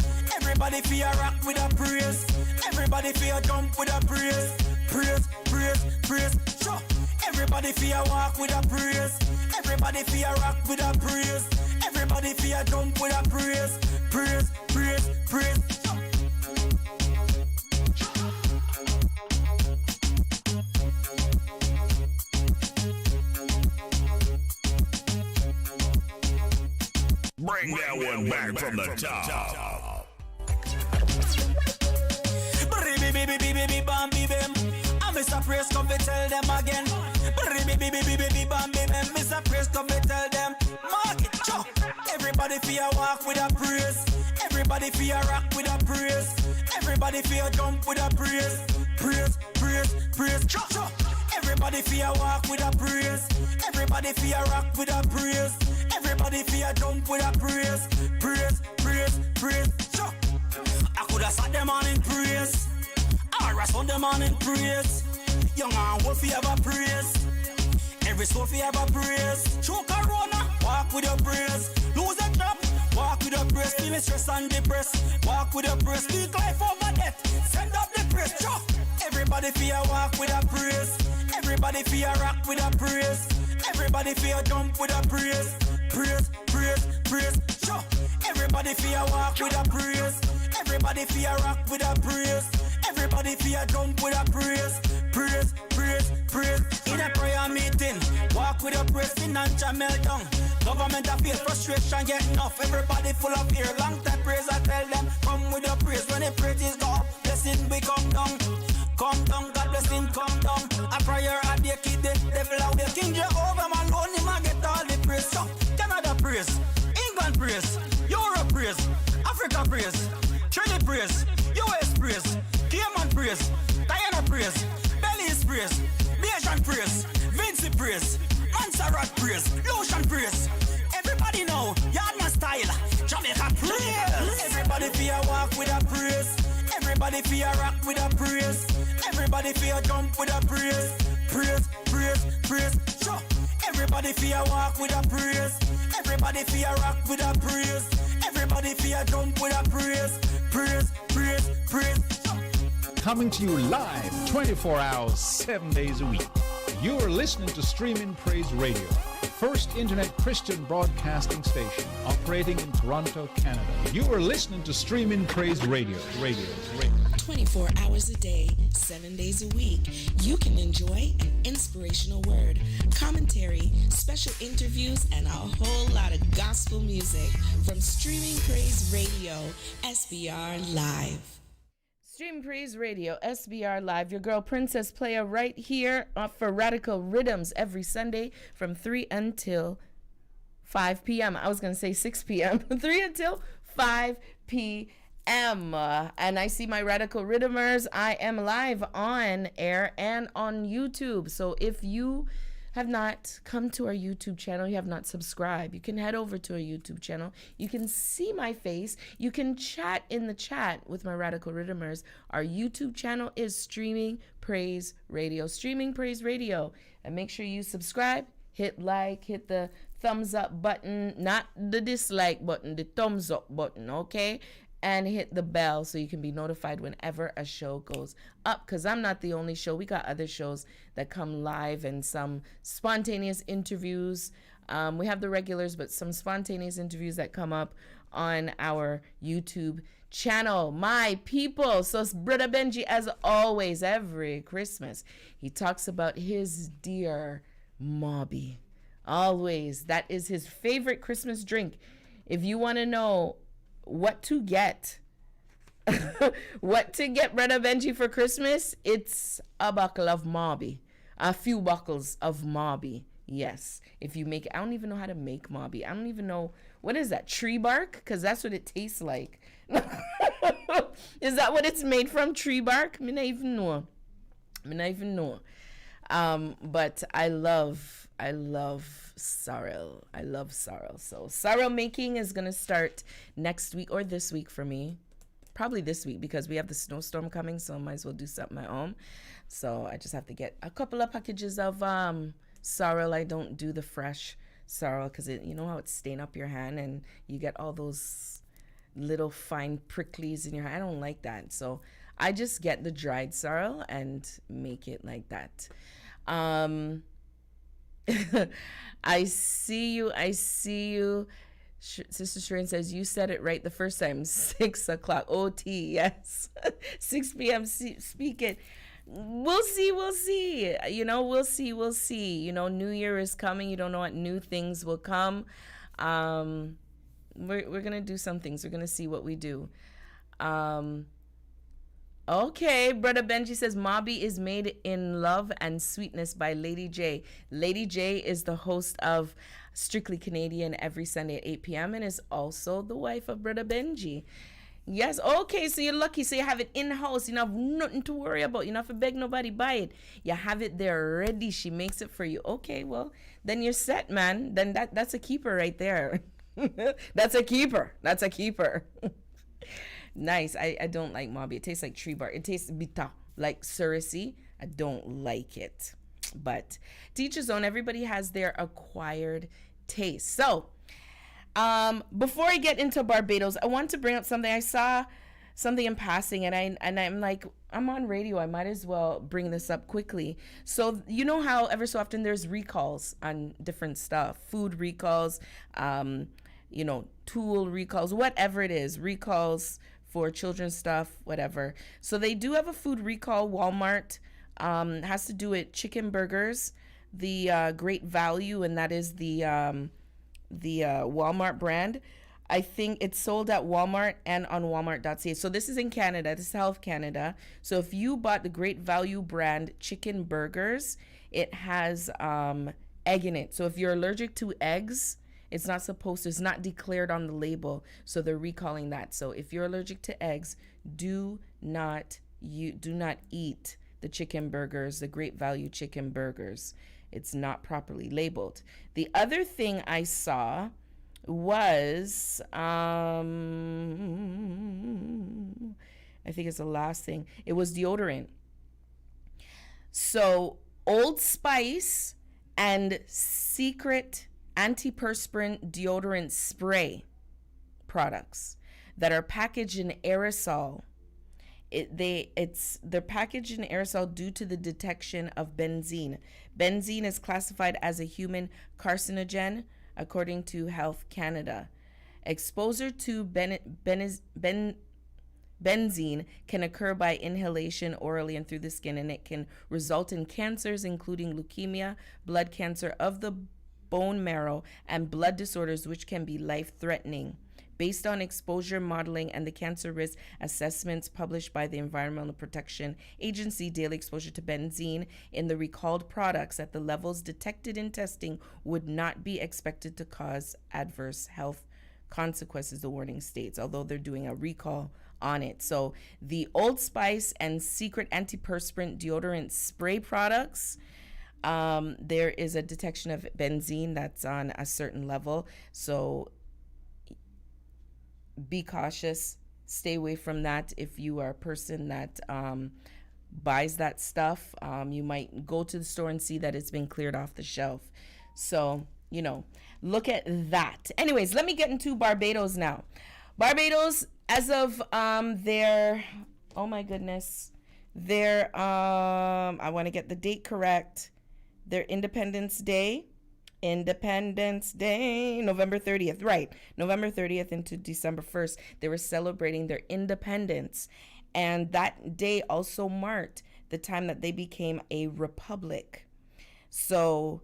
Everybody feel rock with a praise. Everybody feel jump with a praise. Praise, praise, praise. Sure. Everybody feel walk with a praise. Everybody feel rock with a praise. Everybody feel jump with a praise. Praise, praise, praise. Sure. Bring that one back from the top. Mr. Praise come to tell them again. Mr. Praise come to tell them. Mark it, chop. Everybody feel walk with a praise. Everybody feel rock with a praise. Everybody feel jump with a praise. Praise, praise, praise, chop, chop. Everybody feel walk with a praise. Everybody feel rock with a praise. Everybody feel jump with a praise. Praise, praise, praise, chop. I could have sat them on in praise. I rest on them on in praise. Young and wolf ever praise. Every soul ever praise. Choke corona, walk with your praise. Lose a job, walk with your praise. Feel stress and depressed, walk with your praise. Speak life over death, send up the praise. Chop. Everybody feel walk with a praise. Everybody feel rock with a praise. Everybody feel jump with a praise. Praise, praise, praise. Chop. Everybody feel walk with a praise. Everybody feel rock with a praise. Everybody feel jump with a praise. Praise, praise, praise. In a prayer meeting, walk with a praise. Financial meltdown. Government feel frustration, get enough. Everybody full of fear. Long time praise, I tell them. Come with a praise. When the praises go up, blessing we come down. Come down, God bless him, come down. A prayer at the kid, the devil out there. King Jehovah, man, alone, him, I get all the praise. So, Canada praise, England praise, Europe praise, Africa praise, Trinity praise, US praise, Cayman praise, Diana praise, Belize praise, Bayesian praise, Vinci praise, Montserrat praise, Lucian praise. Everybody know, Yardman style, Jamaica praise. Everybody feel walk with a praise. Everybody feel rock with a praise. Everybody feel jump with a praise. Praise, praise, praise. Sure. Everybody feel walk with a praise. Everybody feel rock with a praise. Everybody feel jump with a praise. Praise, praise, praise. Sure. Coming to you live 24 hours, 7 days a week. You are listening to Streaming Praise Radio, the first internet Christian broadcasting station operating in Toronto, Canada. You are listening to Streaming Praise Radio. 24 hours a day, 7 days a week. You can enjoy an inspirational word, commentary, special interviews, and a whole lot of gospel music from Streaming Praise Radio, SBR Live. Stream Praise Radio, SBR Live. Your girl Princess Playa right here for Radical Riddimz every Sunday from 3 until 5 p.m. I was going to say 6 p.m. 3 until 5 p.m. And I see my Radical Riddimers. I am live on air and on YouTube. So if you have not come to our YouTube channel, you have not subscribed, you can head over to our YouTube channel. You can see my face. You can chat in the chat with my Radical Riddimers. Our YouTube channel is Streaming Praise Radio. Streaming Praise Radio. And make sure you subscribe, hit like, hit the thumbs up button, not the dislike button, the thumbs up button, okay? And hit the bell so you can be notified whenever a show goes up, because I'm not the only show. We got other shows that come live and some spontaneous interviews. We have the regulars, but some spontaneous interviews that come up on our YouTube channel. My people. So Brotha Benji, as always, every Christmas, he talks about his dear Mobby. Always. That is his favorite Christmas drink. If you want to know what to get Brotha Benji for Christmas, it's a buckle of Mobby, a few buckles of Mobby. Yes, if you make it. I don't even know how to make Mobby. I don't even know, what is that, tree bark? Because that's what it tastes like. Is that what it's made from, tree bark? I don't even know. But I love sorrel. I love sorrel. So sorrel making is going to start next week or this week for me. Probably this week because we have the snowstorm coming, so I might as well do something at home. So I just have to get a couple of packages of sorrel. I don't do the fresh sorrel because you know how it stain up your hand and you get all those little fine pricklies in your hair. I don't like that. So I just get the dried sorrel and make it like that. I see you. Sister Shireen says, you said it right the first time. 6 o'clock. OT, yes. 6 p.m. Speak it. We'll see. You know, we'll see. You know, New Year is coming. You don't know what new things will come. We're going to do some things. We're going to see what we do. Okay, Brother Benji says, Mobby is made in love and sweetness by Lady J. Lady J is the host of Strictly Canadian every Sunday at 8 p.m. and is also the wife of Brother Benji. Yes, okay, so you're lucky. So you have it in-house. You don't have nothing to worry about. You don't have to beg nobody buy it. You have it there ready. She makes it for you. Okay, well, then you're set, man. Then that's a keeper right there. That's a keeper. Nice. I don't like Mobby. It tastes like tree bark. It tastes bitter, like Surrocy. I don't like it. But to each his own. Everybody has their acquired taste. So, before I get into Barbados, I want to bring up something. I saw something in passing, and I'm like, I'm on radio. I might as well bring this up quickly. So you know how ever so often there's recalls on different stuff, food recalls, you know, tool recalls, whatever it is, recalls for children's stuff, whatever. So they do have a food recall. Walmart has to do with chicken burgers, the Great Value, and that is the Walmart brand. I think it's sold at Walmart and on walmart.ca. So this is in Canada. This is Health Canada. So if you bought the Great Value brand chicken burgers, it has egg in it. So if you're allergic to eggs, it's not declared on the label. So they're recalling that. So if you're allergic to eggs, do not eat the chicken burgers, the Great Value chicken burgers. It's not properly labeled. The other thing I saw was, I think it's the last thing. It was deodorant. So Old Spice and Secret antiperspirant deodorant spray products that are packaged in aerosol. They're packaged in aerosol due to the detection of benzene. Benzene is classified as a human carcinogen according to Health Canada. Exposure to benzene can occur by inhalation orally and through the skin, and it can result in cancers including leukemia, blood cancer of the bone marrow, and blood disorders which can be life-threatening. Based on exposure modeling and the cancer risk assessments published by the Environmental Protection Agency, daily exposure to benzene in the recalled products at the levels detected in testing would not be expected to cause adverse health consequences, the warning states, although they're doing a recall on it. So the Old Spice and Secret antiperspirant deodorant spray products, there is a detection of benzene that's on a certain level. So be cautious, stay away from that. If you are a person that buys that stuff, you might go to the store and see that it's been cleared off the shelf. So, you know, look at that. Anyways, let me get into Barbados now. Barbados, as of their, oh my goodness, their, I want to get the date correct, their Independence Day, November 30th, right? November 30th into December 1st, they were celebrating their independence. And that day also marked the time that they became a republic. So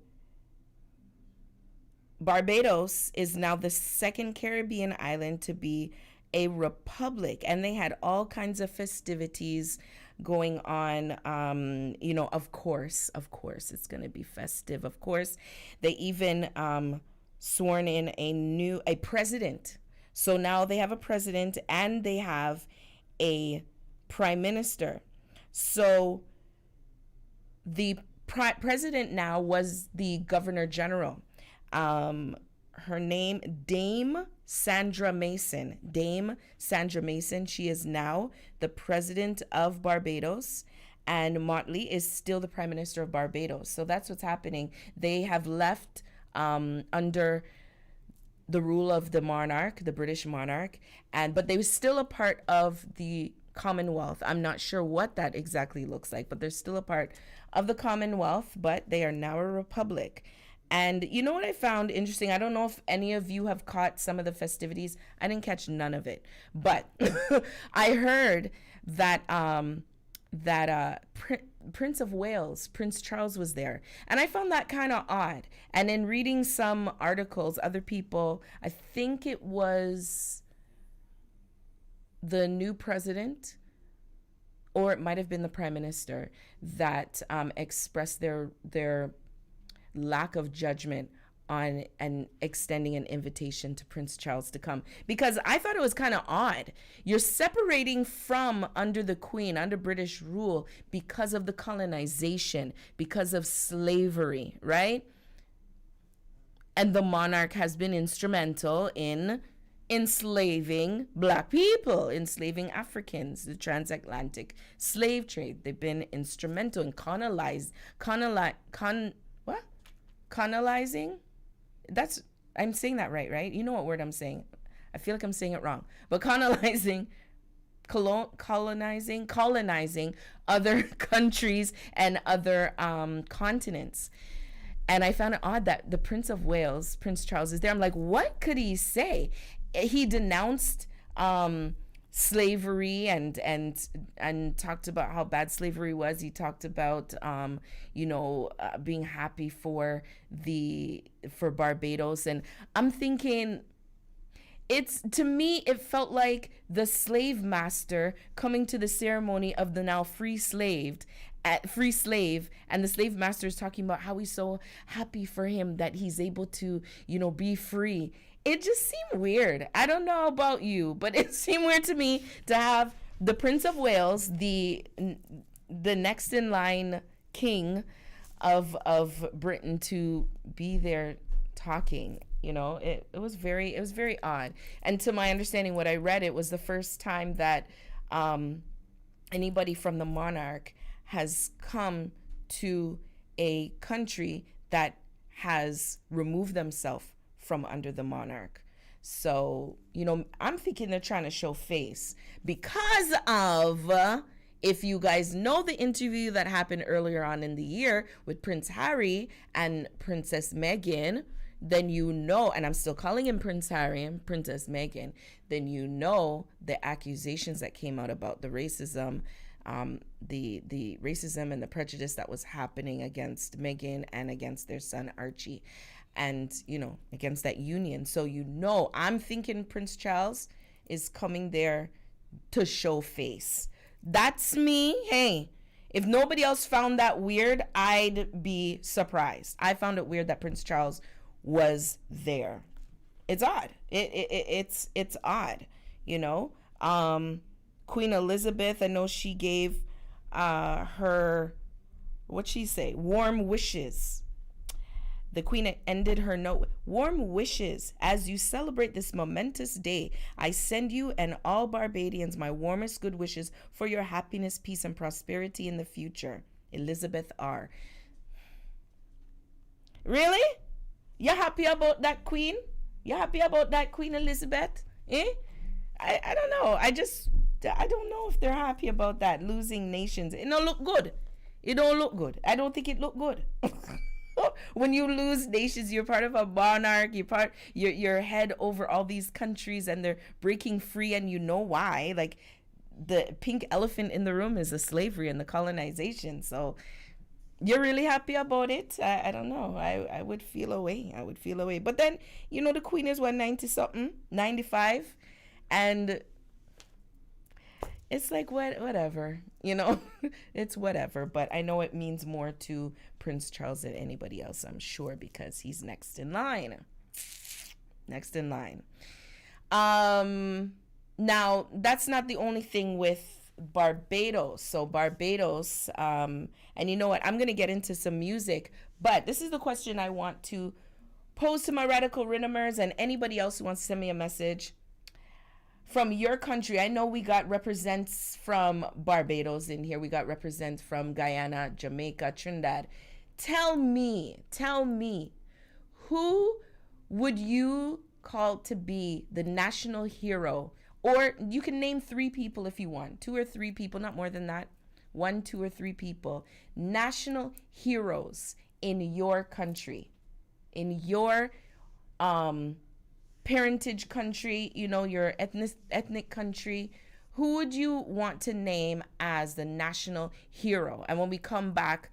Barbados is now the second Caribbean island to be a republic. And they had all kinds of festivities going on. You know, of course, it's going to be festive. Of course, they even sworn in a president. So now they have a president and they have a prime minister. So the president now was the governor general. Her name, Dame Sandra Mason. She is now the president of Barbados, and Motley is still the prime minister of Barbados. So that's what's happening. They have left under the rule of the monarch, the British monarch, but they were still a part of the Commonwealth. I'm not sure what that exactly looks like, but they're still a part of the Commonwealth, but they are now a republic. And you know what I found interesting? I don't know if any of you have caught some of the festivities. I didn't catch none of it, but I heard that Prince of Wales, Prince Charles, was there. And I found that kind of odd. And in reading some articles, other people, I think it was the new president, or it might have been the prime minister, that expressed their lack of judgment on and extending an invitation to Prince Charles to come, because I thought it was kind of odd. You're separating from under the Queen, under British rule, because of the colonization, because of slavery, right? And the monarch has been instrumental in enslaving Black people, enslaving Africans, the transatlantic slave trade. They've been instrumental in colonizing. That's, I'm saying that right? You know what word I'm saying. I feel like I'm saying it wrong. But colonizing other countries and other continents. And I found it odd that the Prince of Wales, Prince Charles, is there. I'm like, what could he say? He denounced slavery and talked about how bad slavery was. He talked about being happy for Barbados, and I'm thinking, to me it felt like the slave master coming to the ceremony of the now free slave, and the slave master is talking about how he's so happy for him that he's able to be free. It just seemed weird. I don't know about you, but it seemed weird to me to have the Prince of Wales, the next in line king of Britain, to be there talking. It was very odd. And to my understanding, what I read, it was the first time that anybody from the monarch has come to a country that has removed themselves from under the monarch. So, I'm thinking they're trying to show face because of, if you guys know the interview that happened earlier on in the year with Prince Harry and Princess Meghan, then and I'm still calling him Prince Harry and Princess Meghan, then the accusations that came out about the racism, the racism and the prejudice that was happening against Meghan and against their son Archie, and against that union. So I'm thinking Prince Charles is coming there to show face. That's me. Hey, if nobody else found that weird, I'd be surprised. I found it weird that Prince Charles was there. It's odd. It's odd. Queen Elizabeth, I know she gave her, what'd she say? Warm wishes. The Queen ended her note. Warm wishes. As you celebrate this momentous day, I send you and all Barbadians my warmest good wishes for your happiness, peace, and prosperity in the future. Elizabeth R. Really? You're happy about that, Queen? You're happy about that, Queen Elizabeth? I don't know. I don't know if they're happy about that, losing nations. It don't look good. It don't look good. I don't think it looked good. When you lose nations, you're part of a monarch, you're head over all these countries, and they're breaking free, and you know why. Like, the pink elephant in the room is the slavery and the colonization. So you're really happy about it? I don't know. I would feel away. But then, the Queen is 90-something, 95, and it's like, whatever, it's whatever. But I know it means more to Prince Charles than anybody else, I'm sure, because he's next in line. Now, that's not the only thing with Barbados. So Barbados, and you know what? I'm going to get into some music, but this is the question I want to pose to my radical Riddimers and anybody else who wants to send me a message from your country. I know we got represents from Barbados in here. We got represents from Guyana, Jamaica, Trinidad. Tell me, who would you called to be the national hero, or you can name 3 people if you want, 2 or 3 people, not more than that, 1, 2 or 3 people, national heroes in your country, in your parentage country, you know, your ethnic country, who would you want to name as the national hero? And when we come back,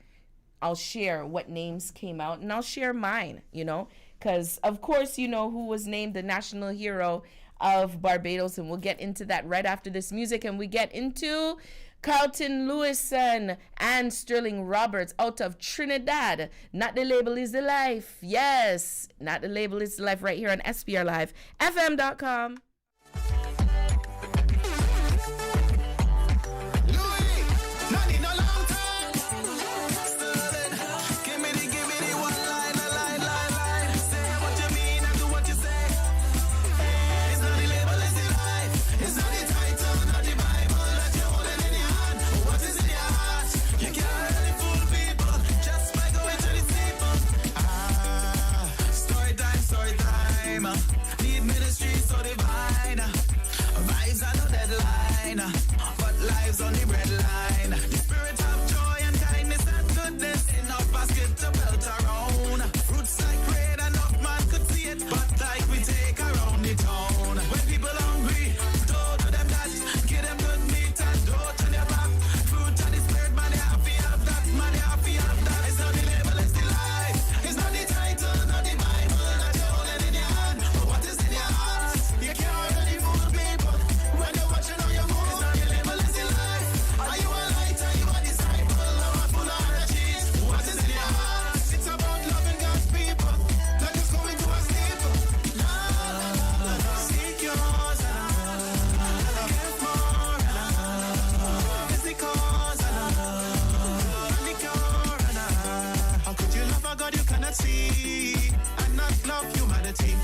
I'll share what names came out, and I'll share mine, you know, because of course you know who was named the national hero of Barbados, and we'll get into that right after this music, and we get into Carlton Lewison and Sterling Roberts out of Trinidad. Not the label is the life. Yes, not the label is the life, right here on SPRLIVEFM.com. On the bread line, the spirit of joy and kindness and goodness in our basket to belt around. Fruits like bread, enough man could see it, but like we take around the town. When people hungry, don't do them that. Give them good meat and don't turn their back. Fruit of the spirit, man, they happy of that. Man, they happy of that. It's not the label, it's the life. It's not the title, not the Bible that you're holding in your hand. But what is in your heart? You can't really fool people when you're watching on your phone. It's not the label, it's the life. Are you a light? Are you a disciple? Or a full of the cheese? What is in your heart? It's about loving God's people, not just going to a steeple. Seek yours and get more and it's the cause and the cure and how could you love a God you cannot see and not love humanity?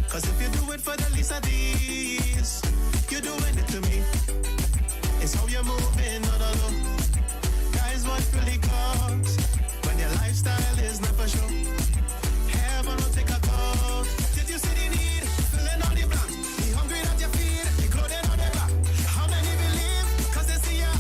Cause if you do it for the least of these, you're doing it to me. It's how you're moving, no. That is what really counts. When your lifestyle is not for sure. Heaven will take a call. Did you see the need? Filling all the blanks. The hungry that you feed. The clothing on their back. How many believe? Cause they see ya.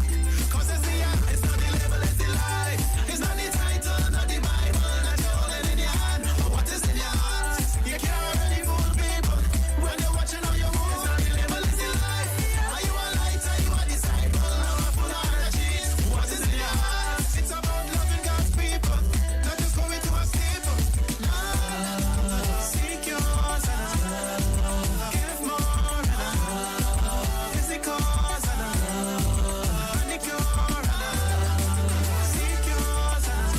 Cause they see ya. It's not the label, it's the life. It's not the title, not the Bible that you're holding in your hand. But what is in your heart? You can't really fool people when you're watching on your moves. It's not the label, it's the life. Are you a light? Are you a disciple? Or a full of the cheese? What is in your heart? It's about loving God's people, not just going to a steeple. Seek yours and give more and it's the cause and the cure and seek yours and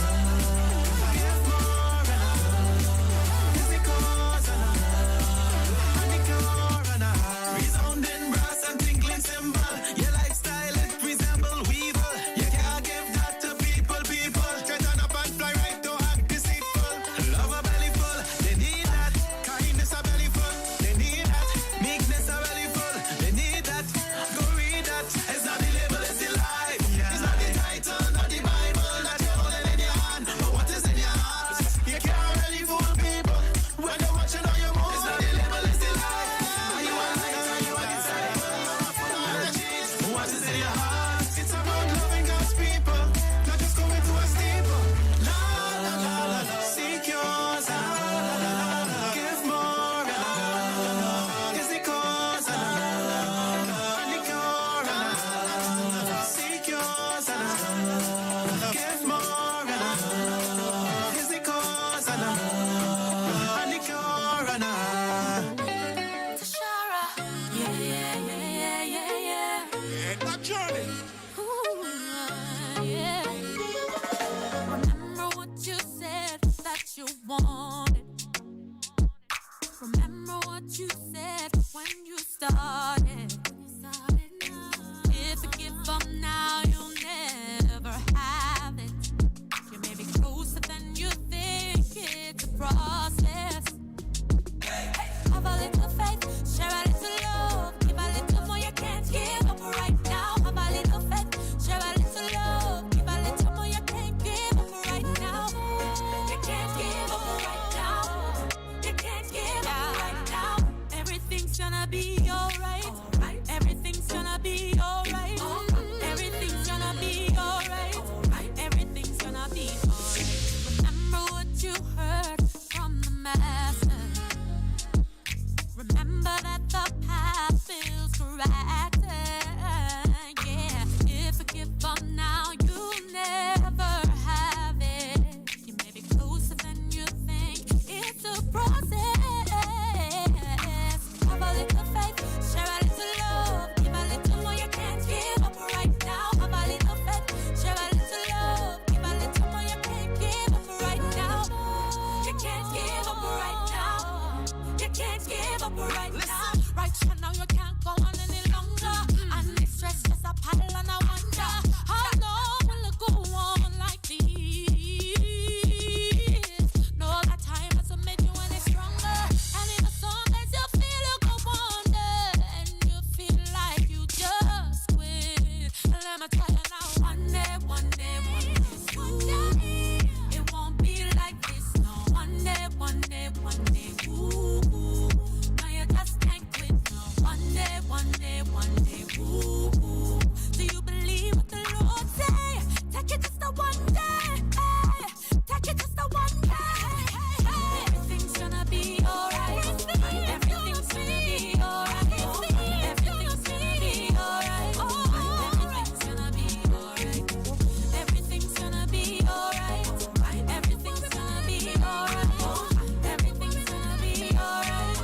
give more and it's the cause and the cure and resounding brass and tinkling cymbal. Your lifestyle it resemble weevil. You can't give that to people. Straight on up and fly right to act deceitful. Love a belly full, they need that. Kindness a belly full, they need that. Meekness a belly full, they need that. Go read that. It's not the label, it's the life. It's not the title, not the Bible that you're holding in your hand. But what is in your heart? You can't really fool people when you're watching on your moves. It's not the label, it's the life. Are you a light? Are you a disciple? Or a full of the cheese? What is in your heart? It's about loving God's people, not just going to a steeple. Seek yours and give more and it's the cause and the cure and seek yours and give more and it's the cause and the cure and that journey. Remember what you said that you wanted. Remember what you said when you started. If you give up now, you'll never have it. You may be closer than you think. It's a process. Have a little faith, share a little love, give a little more. You can't give up right now. Have a little faith, share a little love, give a little more. You can't give up right now. You can't give up right up right now. Right now you can't go on any longer. And this stress just a pile and I wonder how long will it go on like this? No, that time has made you any stronger. And in the song as you feel you go wonder, and you feel like you just quit. Let me tell you now, one day, it won't be like this. No, one day, ooh, now you just can't quit. No, one day, ooh. Do you believe what the Lord say? Take it just a one day, take it just a one day. Everything's gonna be alright. Everything's gonna be alright. Everything's gonna be alright. Everything's gonna be alright. Everything's gonna be alright. Everything's gonna be alright. Everything's gonna be alright.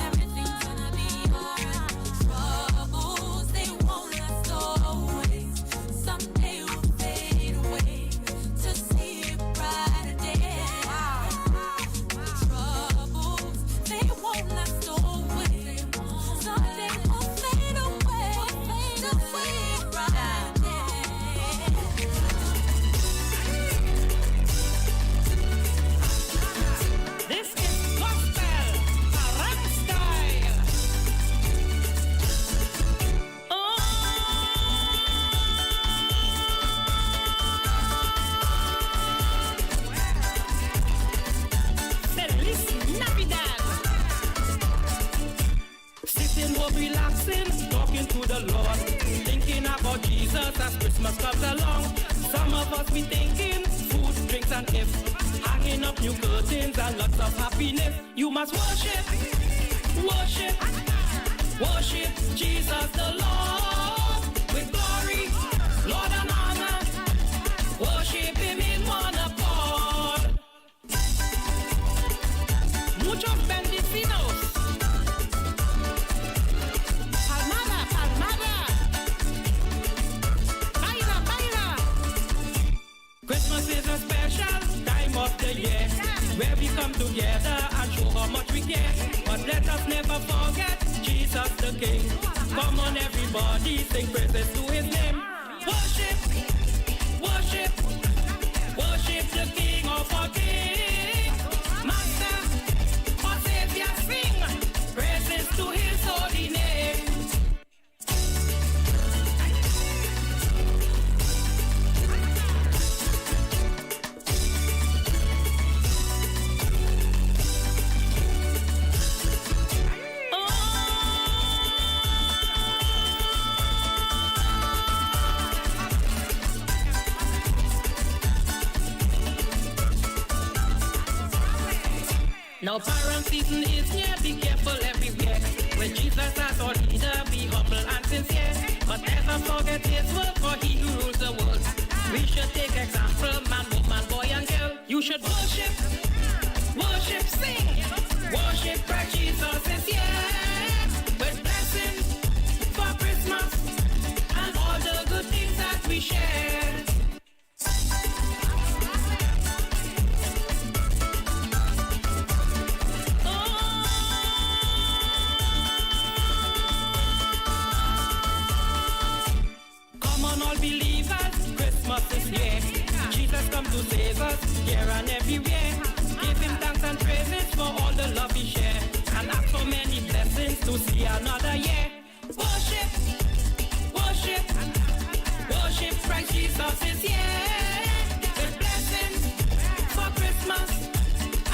Everything's gonna be alright. Troubles, they won't last always. Someday will fade away to see a brighter day. Troubles, they won't last always. Someday will fade away to see a brighter day. This is gospel, rap style. Feliz Navidad. Sitting or relaxing, talking to the Lord, thinking about Jesus as Christmas comes along. Some of us be thinking food, drinks, and gifts, hanging up new curtains and lots of happiness. You must worship, worship, worship Jesus the Lord with glory, Lord and honor. Worship Him in one accord. Muchos bendecidos. Palmada, palmada. Baila, baila. Christmas is a special time of the year where we come together and show how much we care. But let us never forget Jesus the King. Come on everybody, sing praises to His name. Worship, worship, worship the King of our King. Master, our Savior, sing praises to His holy name. Now parent season is near, be careful everywhere. When Jesus as our leader, be humble and sincere. But never forget His word, for He who rules the world. We should take example, man, woman, boy and girl. You should worship, worship, sing. Worship Christ Jesus is here. With blessings for Christmas and all the good things that we share. Jesus come to save us, here and everywhere. Give Him thanks and praises for all the love He shared, and ask for many blessings to see another year. Worship, worship, worship Christ Jesus is here. With blessings for Christmas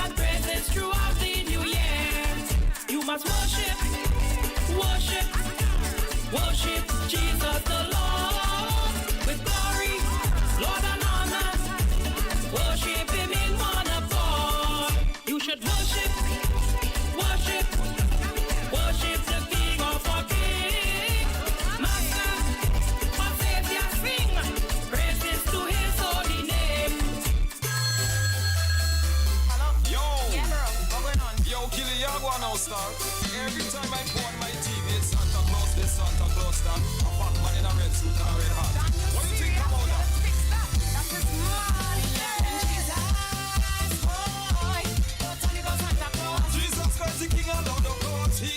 and praises throughout the new year. You must worship, worship, worship Jesus the Lord with glory, Lord and honor. Worship Him in one accord. You should worship, worship, worship the King of our King. Master, our Savior, sing praises to His holy name. Hello? Yo! Yeah, bro. What's going on? Yo, Killy, you go on now, star. Every time I go on my TV, it's Santa Claus, this Santa Claus, that. A fat man in a red suit and a red hat. What do you think about that? That is mad. Jesus Christ the King and Lord of Lords. He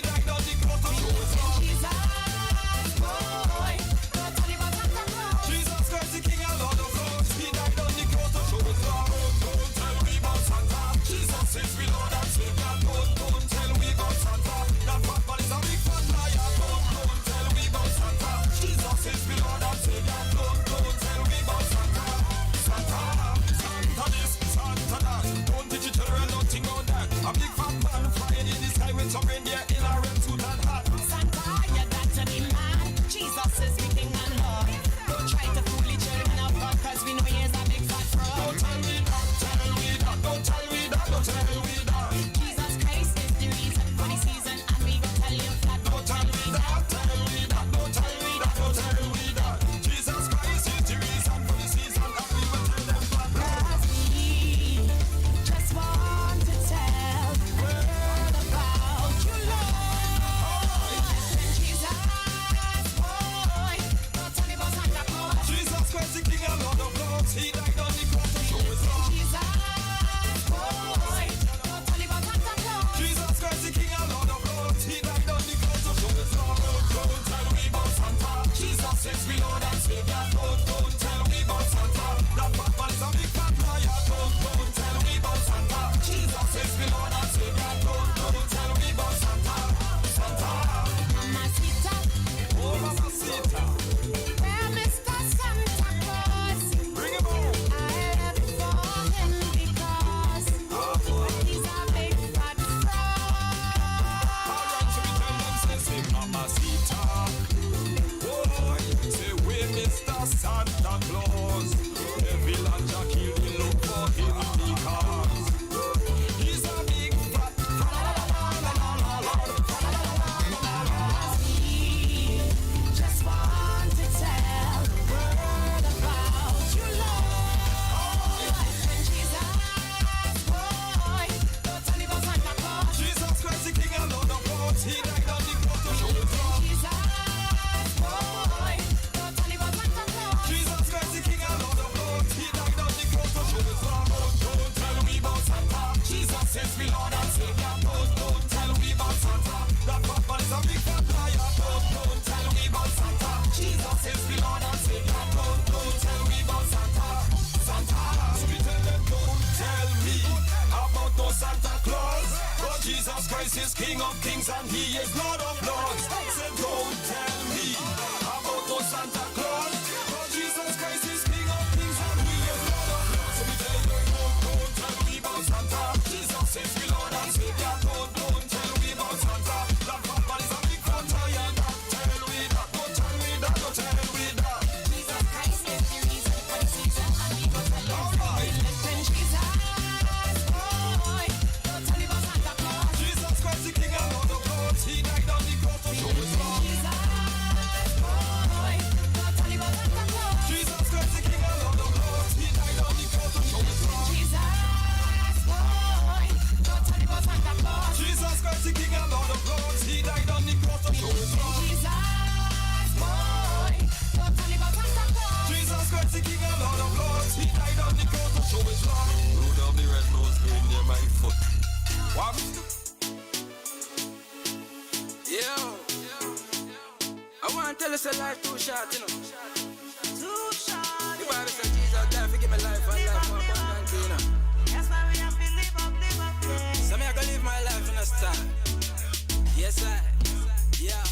Santa Claus. But Jesus Christ is King of Kings and He is Lord of Lords. So don't tell me about no Santa Claus. But Jesus Christ is King of Kings and He is Lord of Lords. So we tell you, don't tell me about Santa. Jesus is the Lord and Savior. Don't tell me about Santa. That Papa is a big fat giant. Don't tell me that. Don't tell me that. Don't tell me that. Jesus Christ is the reason for the season, and we go tell you. Then Jesus, boy, don't tell me about Santa Claus. Jesus Christ, the King and Lord of Lords. He died on the cross to show His love. Jesus, boy, don't tell me about Santa Claus. Jesus Christ, the King and Lord of Lords. He died on the cross to show His love. Jesus, boy, don't tell me about Santa Claus. Jesus Christ, the King and Lord of Lords. He died on the cross to show His love. Jesus, boy, don't tell me about Santa Claus. Jesus Christ, the King and Lord of Lords. He died on the cross to show His love. Rudolph the red-nosed reindeer, my foot. What? Yo, I want to tell us a life too short, you know. Too short. The Bible says Jesus died for give me life and life more abundantly, you know. That's why we have to live up, yeah. So me I gonna live my life in a style. Yes I, yeah.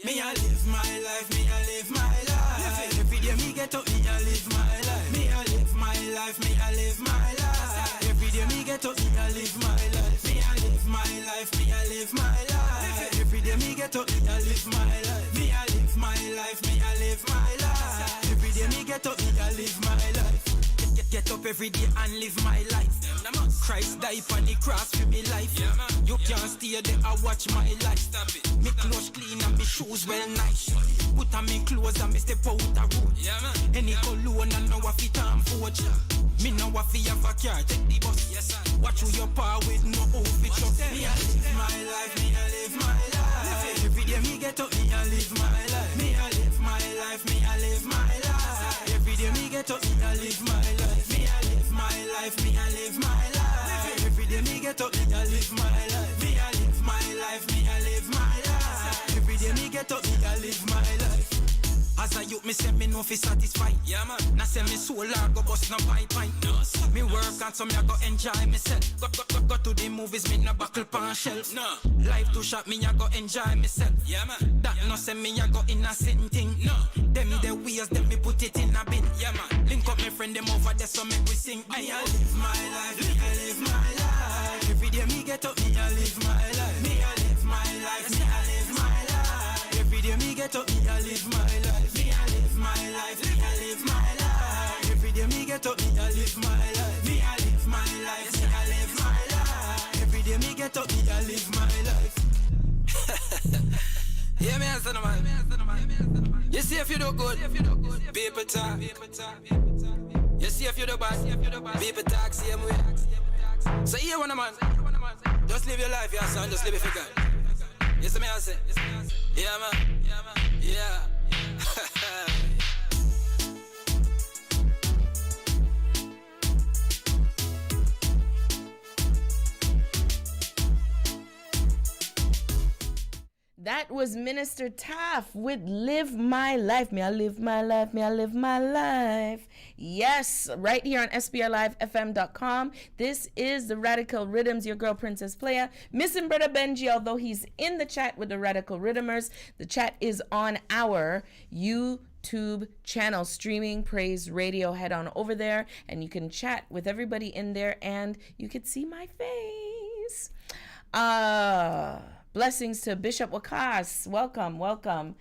Me I live my life, me I live my life. Every day me get up, me I live my life. Me I live my life, me I live my life. Every day me get up, me I live my life. Me I live my life, me I live my life. Every day me get up, me I live my life. Me I live my life, me I live my life. Every day me get up, me I live my life. Get up every day and live my life. Christ died on the cross for me life. You can't stay there and watch my life. Me clothes clean and me shoes well nice. Put on me clothes and me step out the road. Any cologne and now I fit and forge. Me now I fi have a car, take the bus. Watch who your power with no outfit. Me I live my life, me I live my life. Every day me get up, me I live my life. Me I live my life, me I live my life. Every day me get up, me I live my life. Me I live my life, me I live my life. Every day me get up, me I live my life. Me I live my life, me I live my life. Every day me get up, me I live my life. As a youth, me say me no fi satisfied. Yeah man. Now say me soul I go bust no pipe. No. Me work and so me I go enjoy myself. Go to the movies, me no buckle pan shelf. No. Life too short, me I go enjoy myself. Yeah man. That no say me I go innocent thing. No. Them the ways, them me put it in a bin. Yeah man. Link up my friend them over there so make we sing. Me I live my life, me I live my life. Every day me get up, me I live my life. Me I live my life, me I live my life. Every day me get up, me I live my life. Me I live my life, me I live my life. Every day me get up, me I live my life. Me I live my life, me I live my life. Every day me get up, me I live my life. Yeah, me answer the man. You see if you do good, people talk. You see if you do bad, people talk same way. So here one man, just live your life, yeah son, just live it for God. You see me answer? Yeah man, yeah. That was Minister Taff with Live My Life. May I live my life, may I live my life. Yes, right here on SPRLIVEFM.com. This is the Radical Riddimz, your girl Princess Playa. Missing Brother Benji, although he's in the chat with the Radical Riddimers. The chat is on our YouTube channel, Streaming Praise Radio. Head on over there and you can chat with everybody in there and you can see my face. Blessings to Bishop Wakas. Welcome.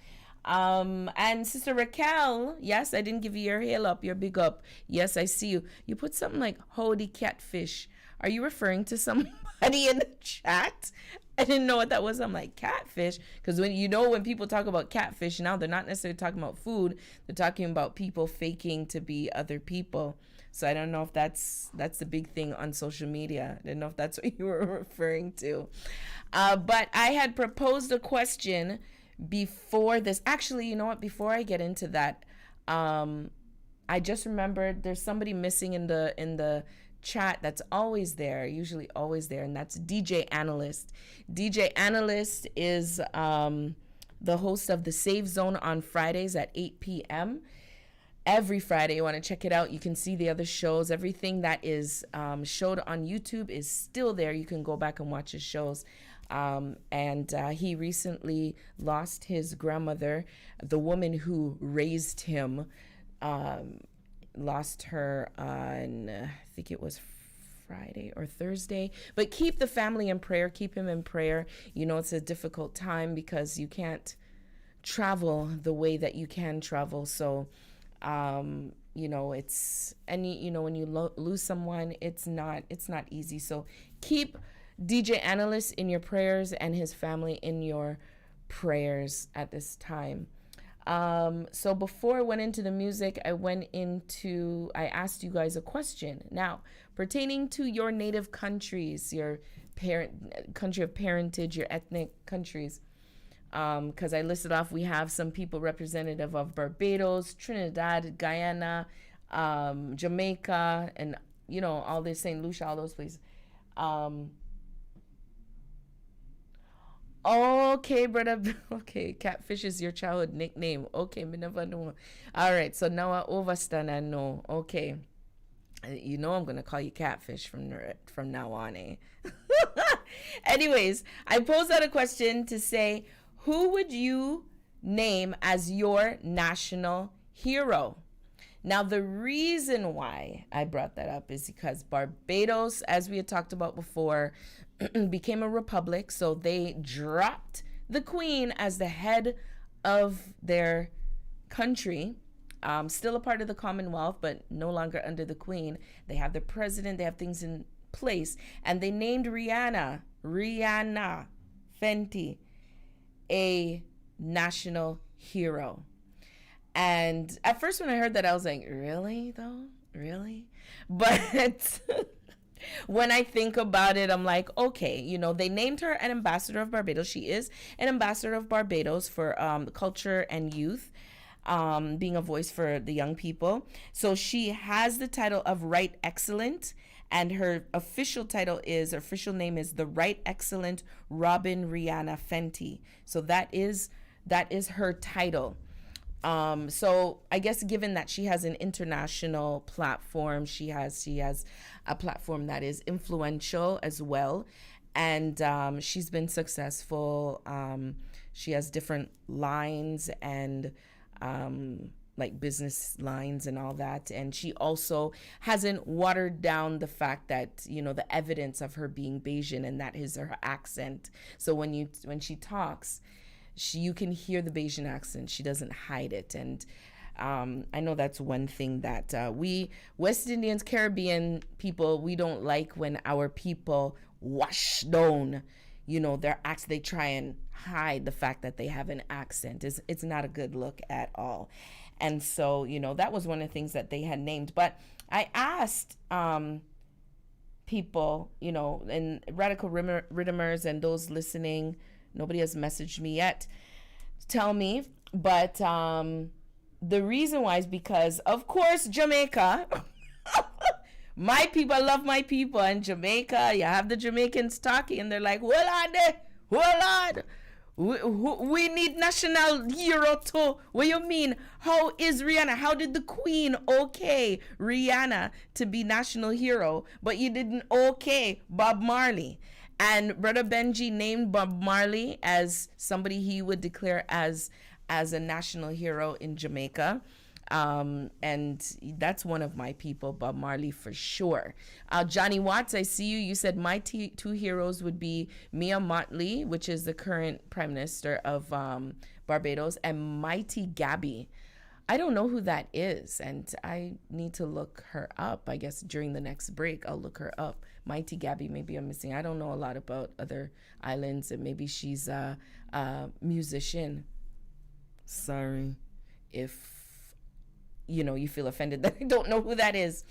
And Sister Raquel, yes, I didn't give you your hail up, your big up. Yes, I see you. You put something like Howdy Catfish. Are you referring to somebody in the chat? I didn't know what that was. I'm like, catfish? Because when people talk about catfish now, they're not necessarily talking about food. They're talking about people faking to be other people. So I don't know if that's the big thing on social media. I didn't know if that's what you were referring to. But I had proposed a question before this. Actually, you know what? Before I get into that, I just remembered there's somebody missing in the chat that's always there, usually always there, and that's DJ Analyst. DJ Analyst is the host of the Save Zone on Fridays at 8 p.m. every Friday. You want to check it out. You can see the other shows. Everything that is showed on YouTube is still there. You can go back and watch his shows. And he recently lost his grandmother, the woman who raised him. Lost her on, I think it was Friday or Thursday. But keep the family in prayer. Keep him in prayer. You know, it's a difficult time because you can't travel the way that you can travel. So, you know, it's, and you know, when you lose someone, it's not easy. So keep DJ Analyst in your prayers and his family in your prayers at this time. So before I went into the music, I asked you guys a question. Now, pertaining to your native countries, your country of parentage, your ethnic countries, because I listed off, we have some people representative of Barbados, Trinidad, Guyana, Jamaica, and, you know, all this, St. Lucia, all those places. Okay, brother. Okay, Catfish is your childhood nickname. Okay, me never know. All right, so now I overstand and know. Okay, you know I'm gonna call you Catfish from now on, eh? Anyways, I posed out a question to say, who would you name as your national hero? Now, the reason why I brought that up is because Barbados, as we had talked about before, became a republic. So they dropped the queen as the head of their country. Still a part of the Commonwealth, but no longer under the queen. They have the president. They have things in place. And they named Rihanna Fenty, a national hero. And at first when I heard that, I was like, really though? Really? But when I think about it, I'm like, okay, you know, they named her an ambassador of Barbados. She is an ambassador of Barbados for culture and youth, being a voice for the young people. So she has the title of Right Excellent, and her official name is the Right Excellent Robin Rihanna Fenty. So that is her title. So I guess given that she has an international platform, she has a platform that is influential as well, and she's been successful. She has different lines and like business lines and all that, and she also hasn't watered down the fact that, you know, the evidence of her being Bayesian, and that is her accent. So when she talks, you can hear the Bayesian accent. She doesn't hide it. And I know that's one thing that we West Indians, Caribbean people, we don't like when our people wash down, you know, their accent. They try and hide the fact that they have an accent. It's not a good look at all. And so, you know, that was one of the things that they had named. But I asked people, you know, and Radical Riddimz and those listening, nobody has messaged me yet to tell me, but the reason why is because, of course, Jamaica. My people, I love my people. And Jamaica, you have the Jamaicans talking, and they're like, hold on there, hold on. We need national hero too. What you mean? How is Rihanna? How did the queen okay Rihanna to be national hero, but you didn't okay Bob Marley? And Brother Benji named Bob Marley as somebody he would declare as a national hero in Jamaica. And that's one of my people, Bob Marley, for sure. Johnny Watts, I see you. You said my two heroes would be Mia Mottley, which is the current Prime Minister of Barbados, and Mighty Gabby. I don't know who that is, and I need to look her up. I guess during the next break, I'll look her up. Mighty Gabby, maybe I'm missing. I don't know a lot about other islands, and maybe she's a musician. Sorry if, you know, you feel offended that I don't know who that is.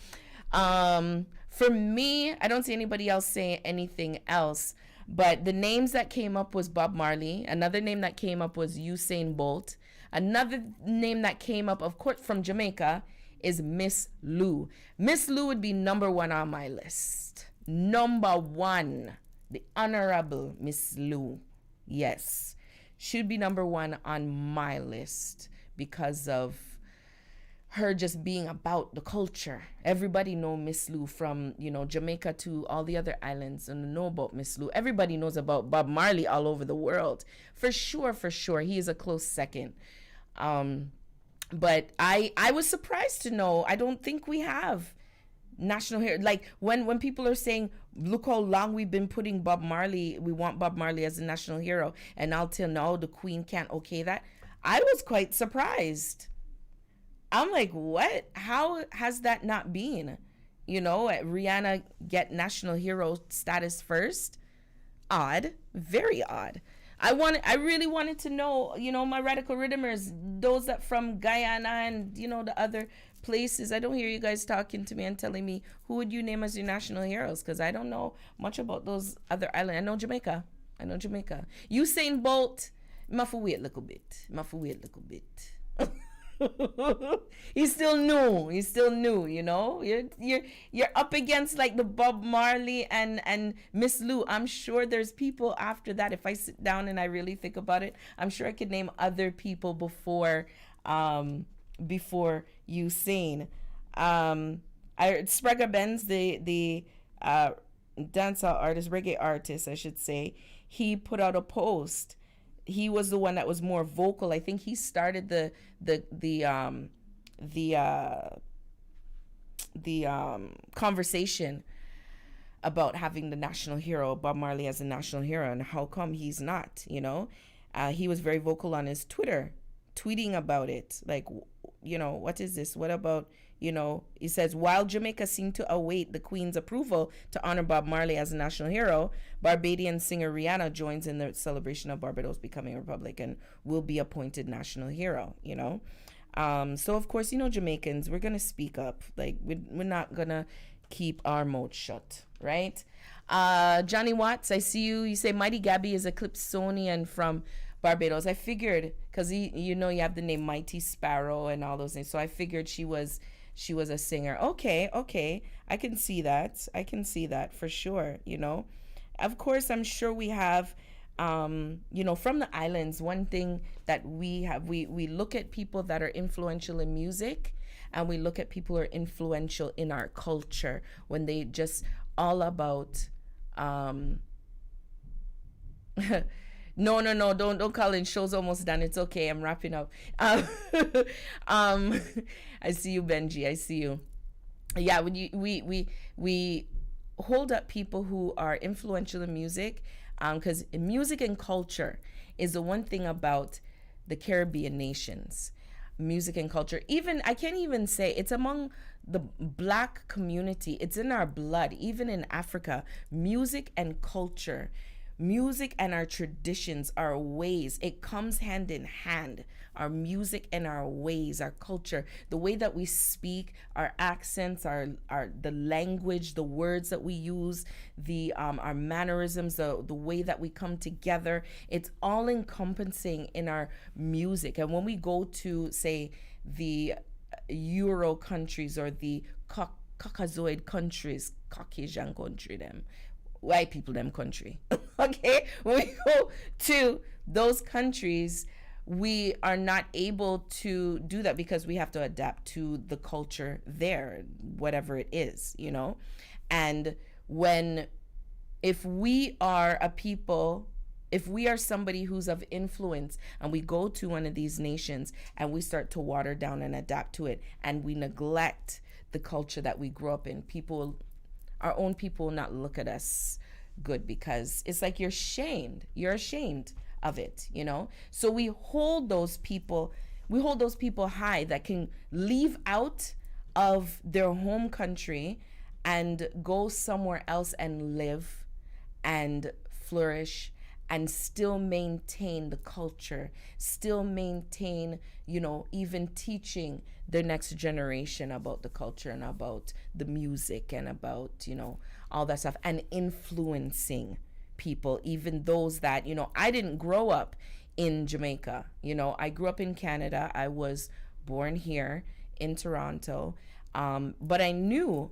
For me, I don't see anybody else saying anything else, but the names that came up was Bob Marley. Another name that came up was Usain Bolt. Another name that came up, of course, from Jamaica is Miss Lou. Miss Lou would be number one on my list. Number one, the Honorable Miss Lou. Yes, should be number one on my list because of her just being about the culture. Everybody know Miss Lou from, you know, Jamaica to all the other islands, and know about Miss Lou. Everybody knows about Bob Marley all over the world. For sure. He is a close second. But I was surprised to know, I don't think we have national hero. Like when people are saying, look how long we've been putting Bob Marley, we want Bob Marley as a national hero, and now till now the Queen can't okay that. I was quite surprised. I'm like, what? How has that not been? You know, Rihanna get national hero status first? Odd. Very odd. I really wanted to know, you know, my radical Riddimers, those that from Guyana and, you know, the other places. I don't hear you guys talking to me and telling me who would you name as your national heroes, because I don't know much about those other islands. I know Jamaica. Usain Bolt, Mafu wait a little bit. He's still new, you know. You're up against like the Bob Marley and Miss Lou. I'm sure there's people after that. If I sit down and I really think about it, I'm sure I could name other people before Usain. Spragga Benz, the dancehall artist, reggae artist, I should say, he put out a post. He was the one that was more vocal. I think he started the conversation about having the national hero, Bob Marley, as a national hero, and how come he's not, you know. He was very vocal on his Twitter, tweeting about it, like, you know, what is this? What about, you know, he says, while Jamaica seemed to await the Queen's approval to honor Bob Marley as a national hero, Barbadian singer Rihanna joins in the celebration of Barbados becoming a republic and will be appointed national hero, you know. So, of course, you know, Jamaicans, we're going to speak up. Like, we're not going to keep our mouth shut, right? Johnny Watts, I see you. You say Mighty Gabby is a Clipsonian from Barbados. I figured, because you know you have the name Mighty Sparrow and all those things, so I figured she was a singer. Okay, I can see that for sure, you know. Of course, I'm sure we have, you know, from the islands, one thing that we have, we look at people that are influential in music, and we look at people who are influential in our culture when they just all about, No, don't call in. Show's almost done. It's okay. I'm wrapping up. I see you, Benji. I see you. Yeah, when we hold up people who are influential in music, because music and culture is the one thing about the Caribbean nations. Music and culture, even I can't even say it's among the Black community. It's in our blood. Even in Africa, music and culture. Music and our traditions, our ways, it comes hand in hand. Our music and our ways, our culture, the way that we speak, our accents, the language, the words that we use, our mannerisms, the way that we come together, it's all encompassing in our music. And when we go to, say, the Euro countries or the Caucasoid countries, Caucasian country, them white people them country, okay, when we go to those countries, we are not able to do that because we have to adapt to the culture there, whatever it is, you know. And if we are a people, if we are somebody who's of influence and we go to one of these nations and we start to water down and adapt to it, and we neglect the culture that we grew up in, our own people will not look at us good, because it's like you're ashamed of it, you know. So we hold those people high that can leave out of their home country and go somewhere else and live and flourish and still maintain the culture, still maintain, you know, even teaching the next generation about the culture and about the music and about, you know, all that stuff, and influencing people, even those that, you know, I didn't grow up in Jamaica, you know, I grew up in Canada. I was born here in Toronto, but I knew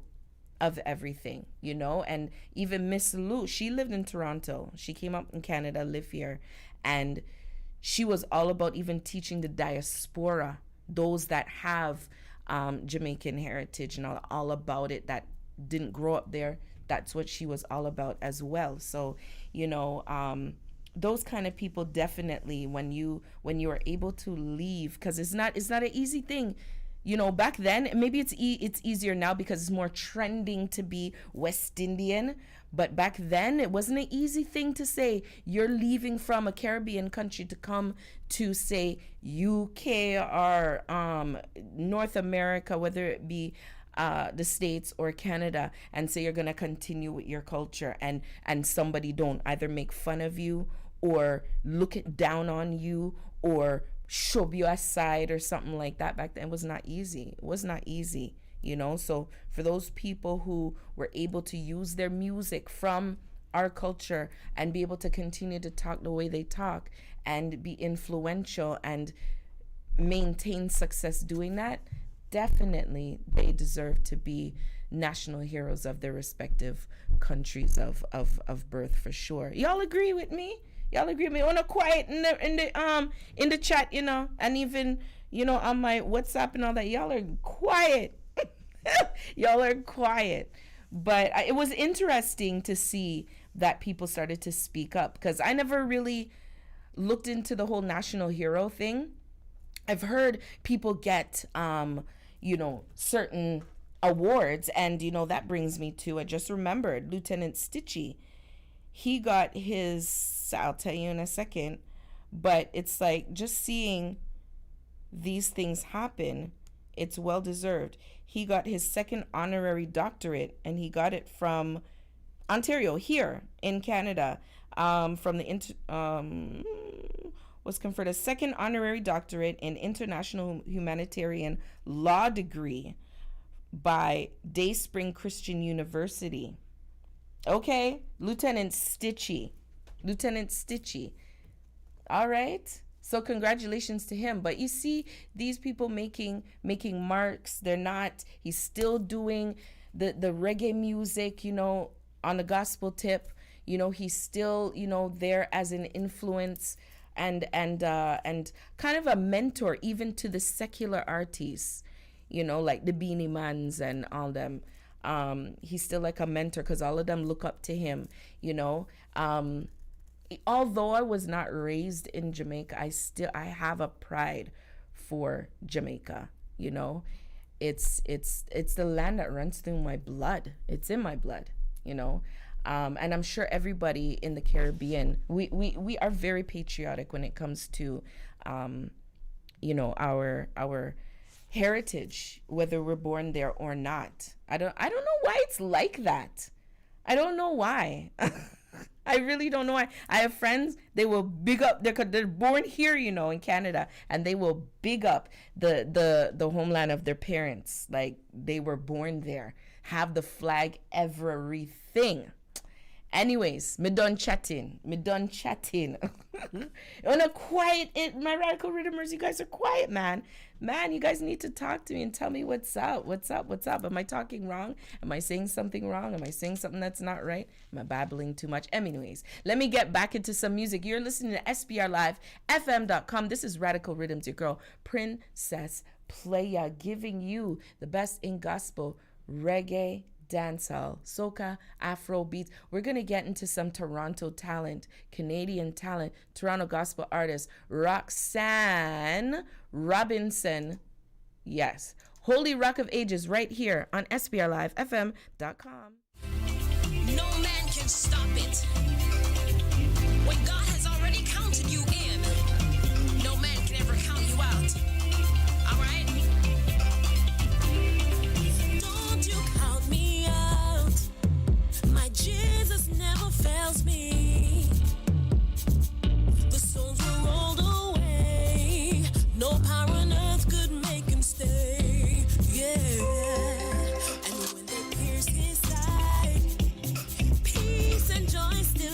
of everything, you know. And even Miss Lou, she lived in Toronto. She came up in Canada, lived here, and she was all about even teaching the diaspora, those that have Jamaican heritage and all about it, that didn't grow up there, that's what she was all about as well. So, you know, those kind of people, definitely, when you are able to leave, because it's not an easy thing. You know, back then, maybe it's easier now because it's more trending to be West Indian. But back then, it wasn't an easy thing to say. You're leaving from a Caribbean country to come to, say, UK or North America, whether it be the States or Canada, and say you're going to continue with your culture, and somebody don't either make fun of you or look it down on you or shove you aside or something like that. Back then, it was not easy. It was not easy, you know. So for those people who were able to use their music from our culture and be able to continue to talk the way they talk and be influential and maintain success doing that, definitely they deserve to be national heroes of their respective countries of birth, for sure. Y'all agree with me? Y'all agree with me? On a quiet in the chat, you know, and even, you know, on my WhatsApp and all that, y'all are quiet. Y'all are quiet. But it was interesting to see that people started to speak up, because I never really looked into the whole national hero thing. I've heard people get, you know, certain awards, and, you know, that brings me to, I just remembered Lieutenant Stitchie. He got his, I'll tell you in a second, but it's like just seeing these things happen, it's well deserved. He got his second honorary doctorate, and he got it from Ontario, here in Canada, from the was conferred a second honorary doctorate in international humanitarian law degree by Dayspring Christian University. Okay, Lieutenant Stitchie. All right. So congratulations to him. But you see these people making marks. He's still doing the reggae music, you know, on the gospel tip. You know, he's still, you know, there as an influence and kind of a mentor even to the secular artists, you know, like the Beanie Mans and all them. He's still like a mentor because all of them look up to him, you know. Although I was not raised in Jamaica, I have a pride for Jamaica, you know. It's the land that runs through my blood. It's in my blood, you know. And I'm sure everybody in the Caribbean, we are very patriotic when it comes to, you know, our heritage, whether we're born there or not. I don't know why it's like that. I don't know why. I really don't know why. I have friends, they will big up, they're born here, you know, in Canada, and they will big up the homeland of their parents. Like, they were born there, have the flag, everything. Anyways, me done chatting. On a quiet, my Radical Riddimers, you guys are quiet, man. Man, you guys need to talk to me and tell me what's up. Am I talking wrong? Am I saying something wrong? Am I saying something that's not right? Am I babbling too much? Anyways, let me get back into some music. You're listening to SPRLIVEFM.com. This is Radical Riddimz, your girl, Princess Playa, giving you the best in gospel, reggae, dancehall, soca, afrobeats. We're going to get into some Toronto talent, Canadian talent, Toronto gospel artist, Roxanne Robinson. Yes. Holy Rock of Ages right here on SPRLIVEFM.com. No man can stop it. When God has already counted you in, no man can ever count you out. All right? Don't you count me out. My Jesus never fails me. The souls were rolled away. No power on earth could make him stay. Yeah. And when they pierced his side, peace and joy still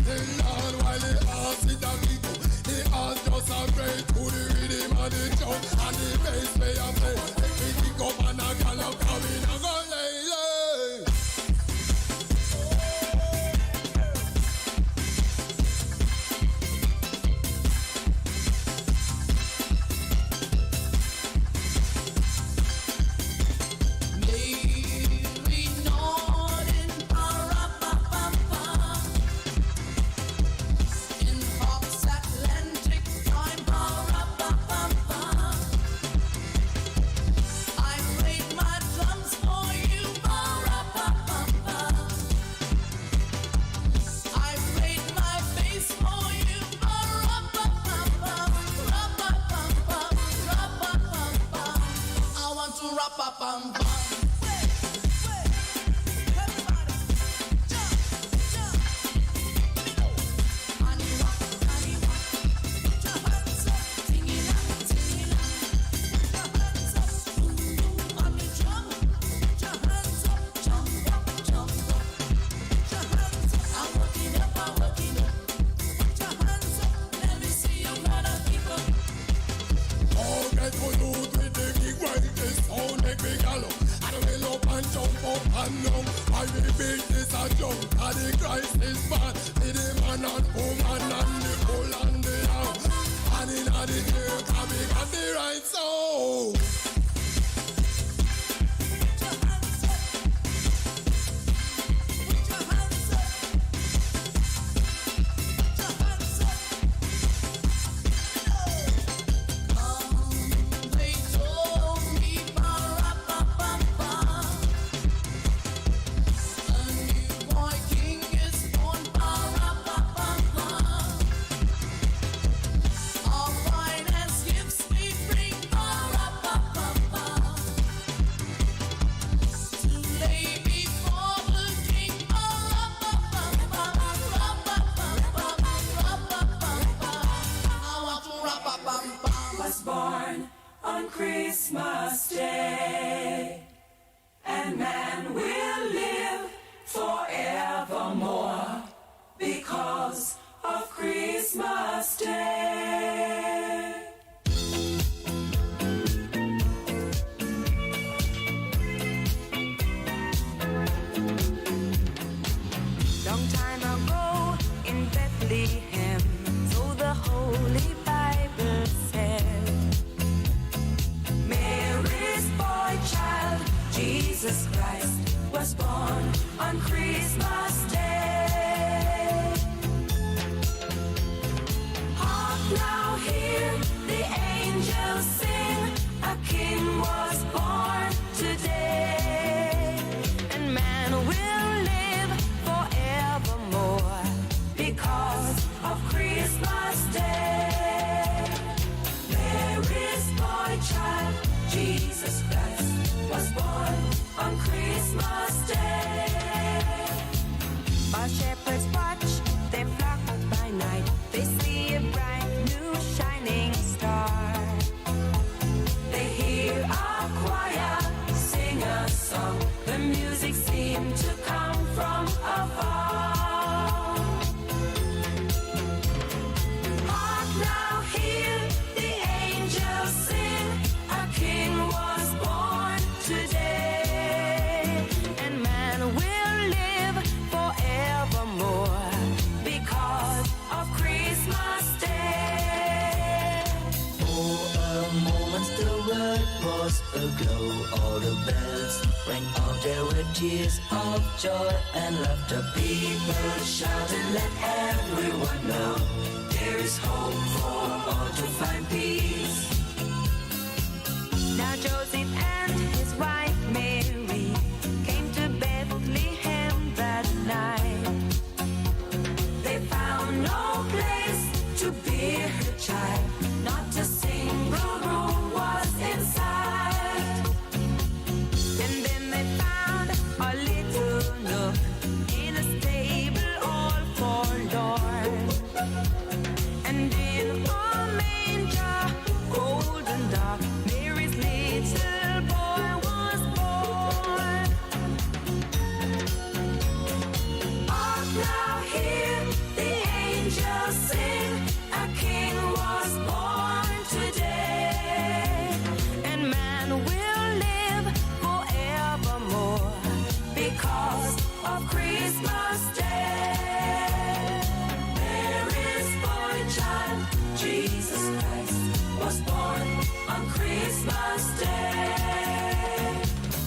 the Lord while the heart sit a kick. The heart just a pray to the rhythm and the drum and the bass play a play. Let me pick up and a gallop coming and go lay. Tears of joy and laughter, people shout and let everyone know there is hope for all to find peace. Now Joseph and his wife Mary came to Bethlehem that night. They found no place to bear her child, not a single room was inside. And then they found a little nook in a stable all forlorn. And in a manger, cold and dark, Mary's little boy was born. Hark now, hear the was born on Christmas Day.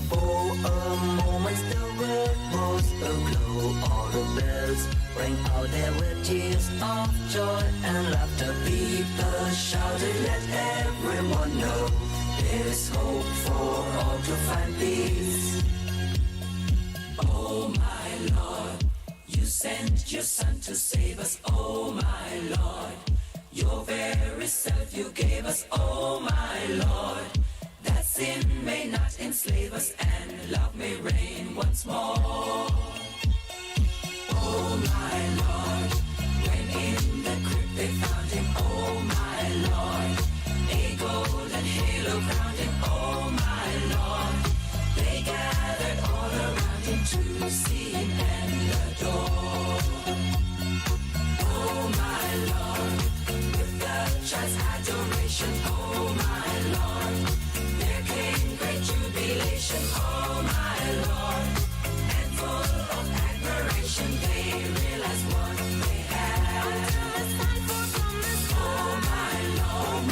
Oh, a moment the world was aglow. All the bells rang out there with tears of joy and laughter. People shouted, let everyone know there's hope for all to find peace. Oh my Lord, you sent your son to save us. Oh my Lord, your very self you gave us. Oh my Lord, that sin may not enslave us and love may reign once more. Oh my Lord, when in the crypt they found him. Oh my Lord, a golden halo crowned him. Oh my Lord, they gathered all around him to see him and adore. Oh my Lord, with the child's adoration. Oh my Lord, there came great jubilation. Oh my Lord, and full of admiration they realized what they had. Oh my Lord,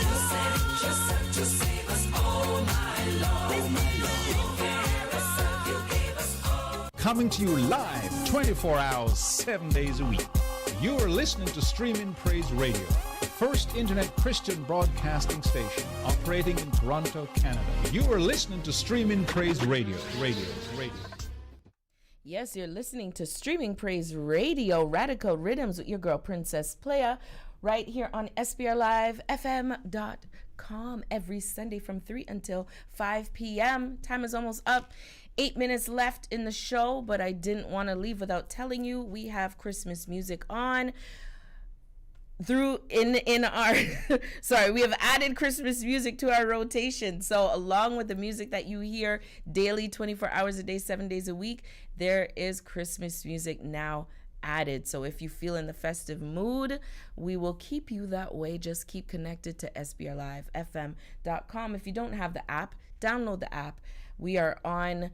you sent yourself to save us. Oh my Lord, your very self you gave us. Oh. Coming to you live 24 hours, 7 days a week. You are listening to Streaming Praise Radio, the first internet Christian broadcasting station operating in Toronto, Canada. You are listening to Streaming Praise Radio. Yes, you're listening to Streaming Praise Radio, Radical Riddimz with your girl, Princess Playa, right here on SPRLIVEFM.com every Sunday from 3 until 5 p.m. Time is almost up. 8 minutes left in the show, but I didn't want to leave without telling you we have Christmas music on through in our sorry, we have added Christmas music to our rotation. So along with the music that you hear daily, 24 hours a day, 7 days a week, there is Christmas music now added. So if you feel in the festive mood, we will keep you that way. Just keep connected to SPRLIVEFM.com. If you don't have the app, download the app. We are on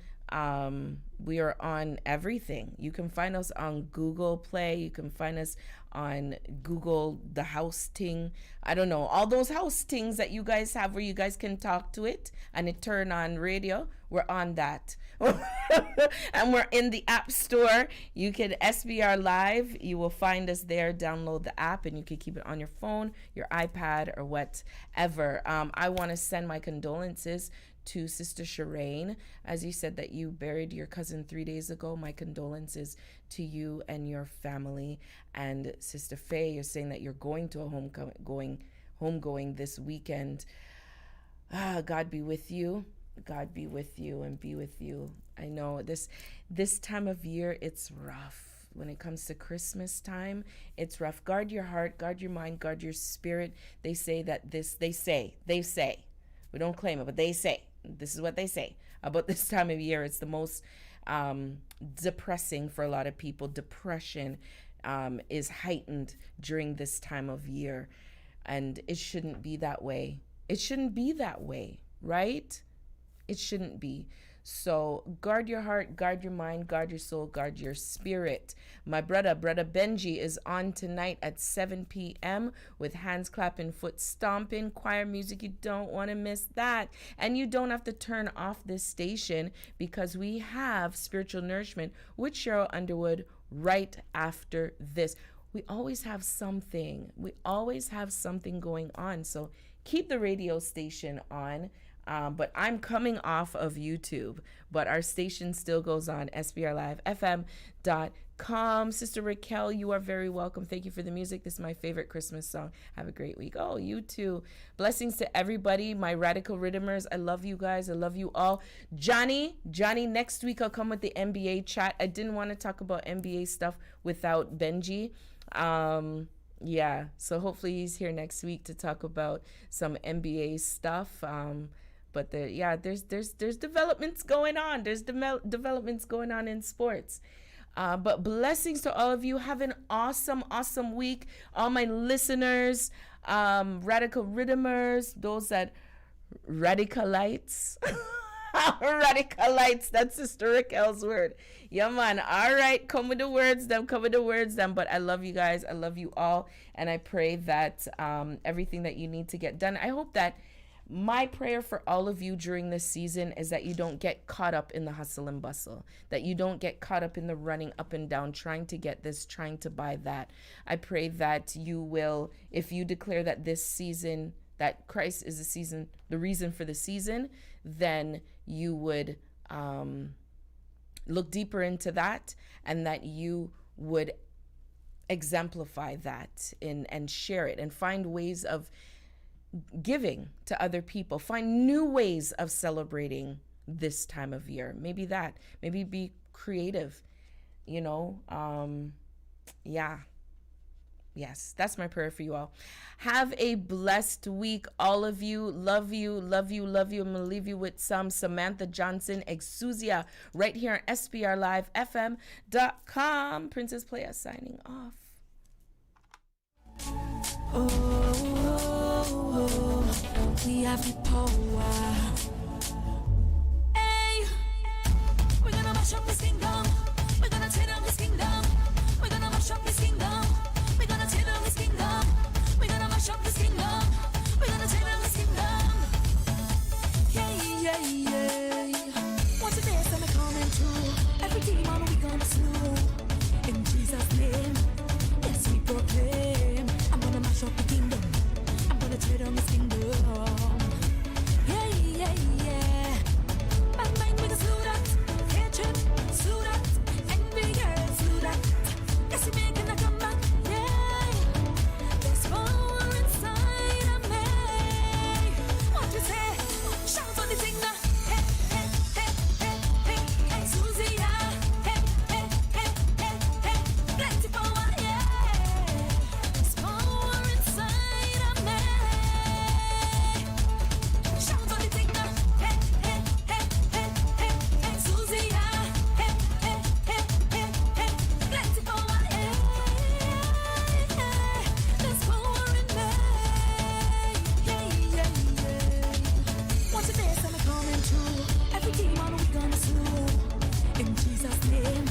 everything. You can find us on Google Play. You can find us on Google, the house ting. I don't know, all those house tings that you guys have where you guys can talk to it and it turn on radio. We're on that. And we're in the App Store. You can SBR Live. You will find us there. Download the app and you can keep it on your phone, your iPad, or whatever. I want to send my condolences to Sister Shireen, as you said that you buried your cousin 3 days ago. My condolences to you and your family. And Sister Faye, you're saying that you're going to a homegoing this weekend. God be with you. God be with you and be with you. I know this time of year, it's rough. When it comes to Christmas time, it's rough. Guard your heart, guard your mind, guard your spirit. They say, we don't claim it, but they say, this is what they say about this time of year. It's the most depressing for a lot of people. Depression is heightened during this time of year, and it shouldn't be that way. It shouldn't be that way, right? It shouldn't be. So guard your heart, guard your mind, guard your soul, guard your spirit. My brother Benji is on tonight at 7 p.m. with hands clapping, foot stomping, choir music. You don't want to miss that. And you don't have to turn off this station because we have Spiritual Nourishment with Cheryl Underwood right after this. We always have something. We always have something going on. So keep the radio station on. But I'm coming off of YouTube, but our station still goes on, SPRLIVEFM.com. Sister Raquel, you are very welcome. Thank you for the music. This is my favorite Christmas song. Have a great week. Oh, you too. Blessings to everybody, my Radical Riddimers. I love you guys. I love you all. Johnny, next week I'll come with the NBA chat. I didn't want to talk about NBA stuff without Benji. Yeah, so hopefully he's here next week to talk about some NBA stuff. But there's developments going on. There's developments going on in sports. But blessings to all of you. Have an awesome week. All my listeners, Radical Riddimers, those that radicalites. Radicalites. That's Sister Raquel's word. Yeah, man. All right. Come with the words, them. But I love you guys. I love you all. And I pray that everything that you need to get done. I hope that my prayer for all of you during this season is that you don't get caught up in the hustle and bustle, that you don't get caught up in the running up and down, trying to get this, trying to buy that. I pray that you will, if you declare that this season, that Christ is the season, the reason for the season, then you would look deeper into that, and that you would exemplify that and share it and find ways of giving to other people. Find new ways of celebrating this time of year. Maybe be creative, Yes, that's my prayer for you all. Have a blessed week, all of you. Love you. I'm going to leave you with some Samantha Johnson, Exousia, right here on SPRLIVEFM.com. Princess Playa signing off. We have the power. Hey, we're gonna mash up this kingdom. We're gonna tear down this kingdom. We're gonna mash up this kingdom. We're gonna tear down this kingdom. We're gonna mash up this kingdom. We're gonna tear down this kingdom. Yeah. What's it there? Something coming true. Every demon we gonna slew. In Jesus' name, yes we proclaim. I'm gonna mash up the kingdom. I'm gonna tear down this kingdom. Yeah. Bang, bang, we can slew that. Hatred, slew that. Envy, girl, slew that. Yes, you're making a comeback. Yeah. There's power inside of me. What you say? Shout on the thing now. Hey, Susie, yeah. Hey. Plenty power, yeah. There's power inside of me. Shout on the thing now. Hey, Susie, yeah. Plenty power, yeah. There's power in me. Yeah. What's it there? Something coming true. Every demon we gonna slew. In Jesus' name,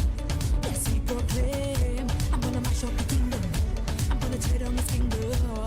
yes we proclaim. I'm gonna mash up the kingdom. I'm gonna tear down this kingdom.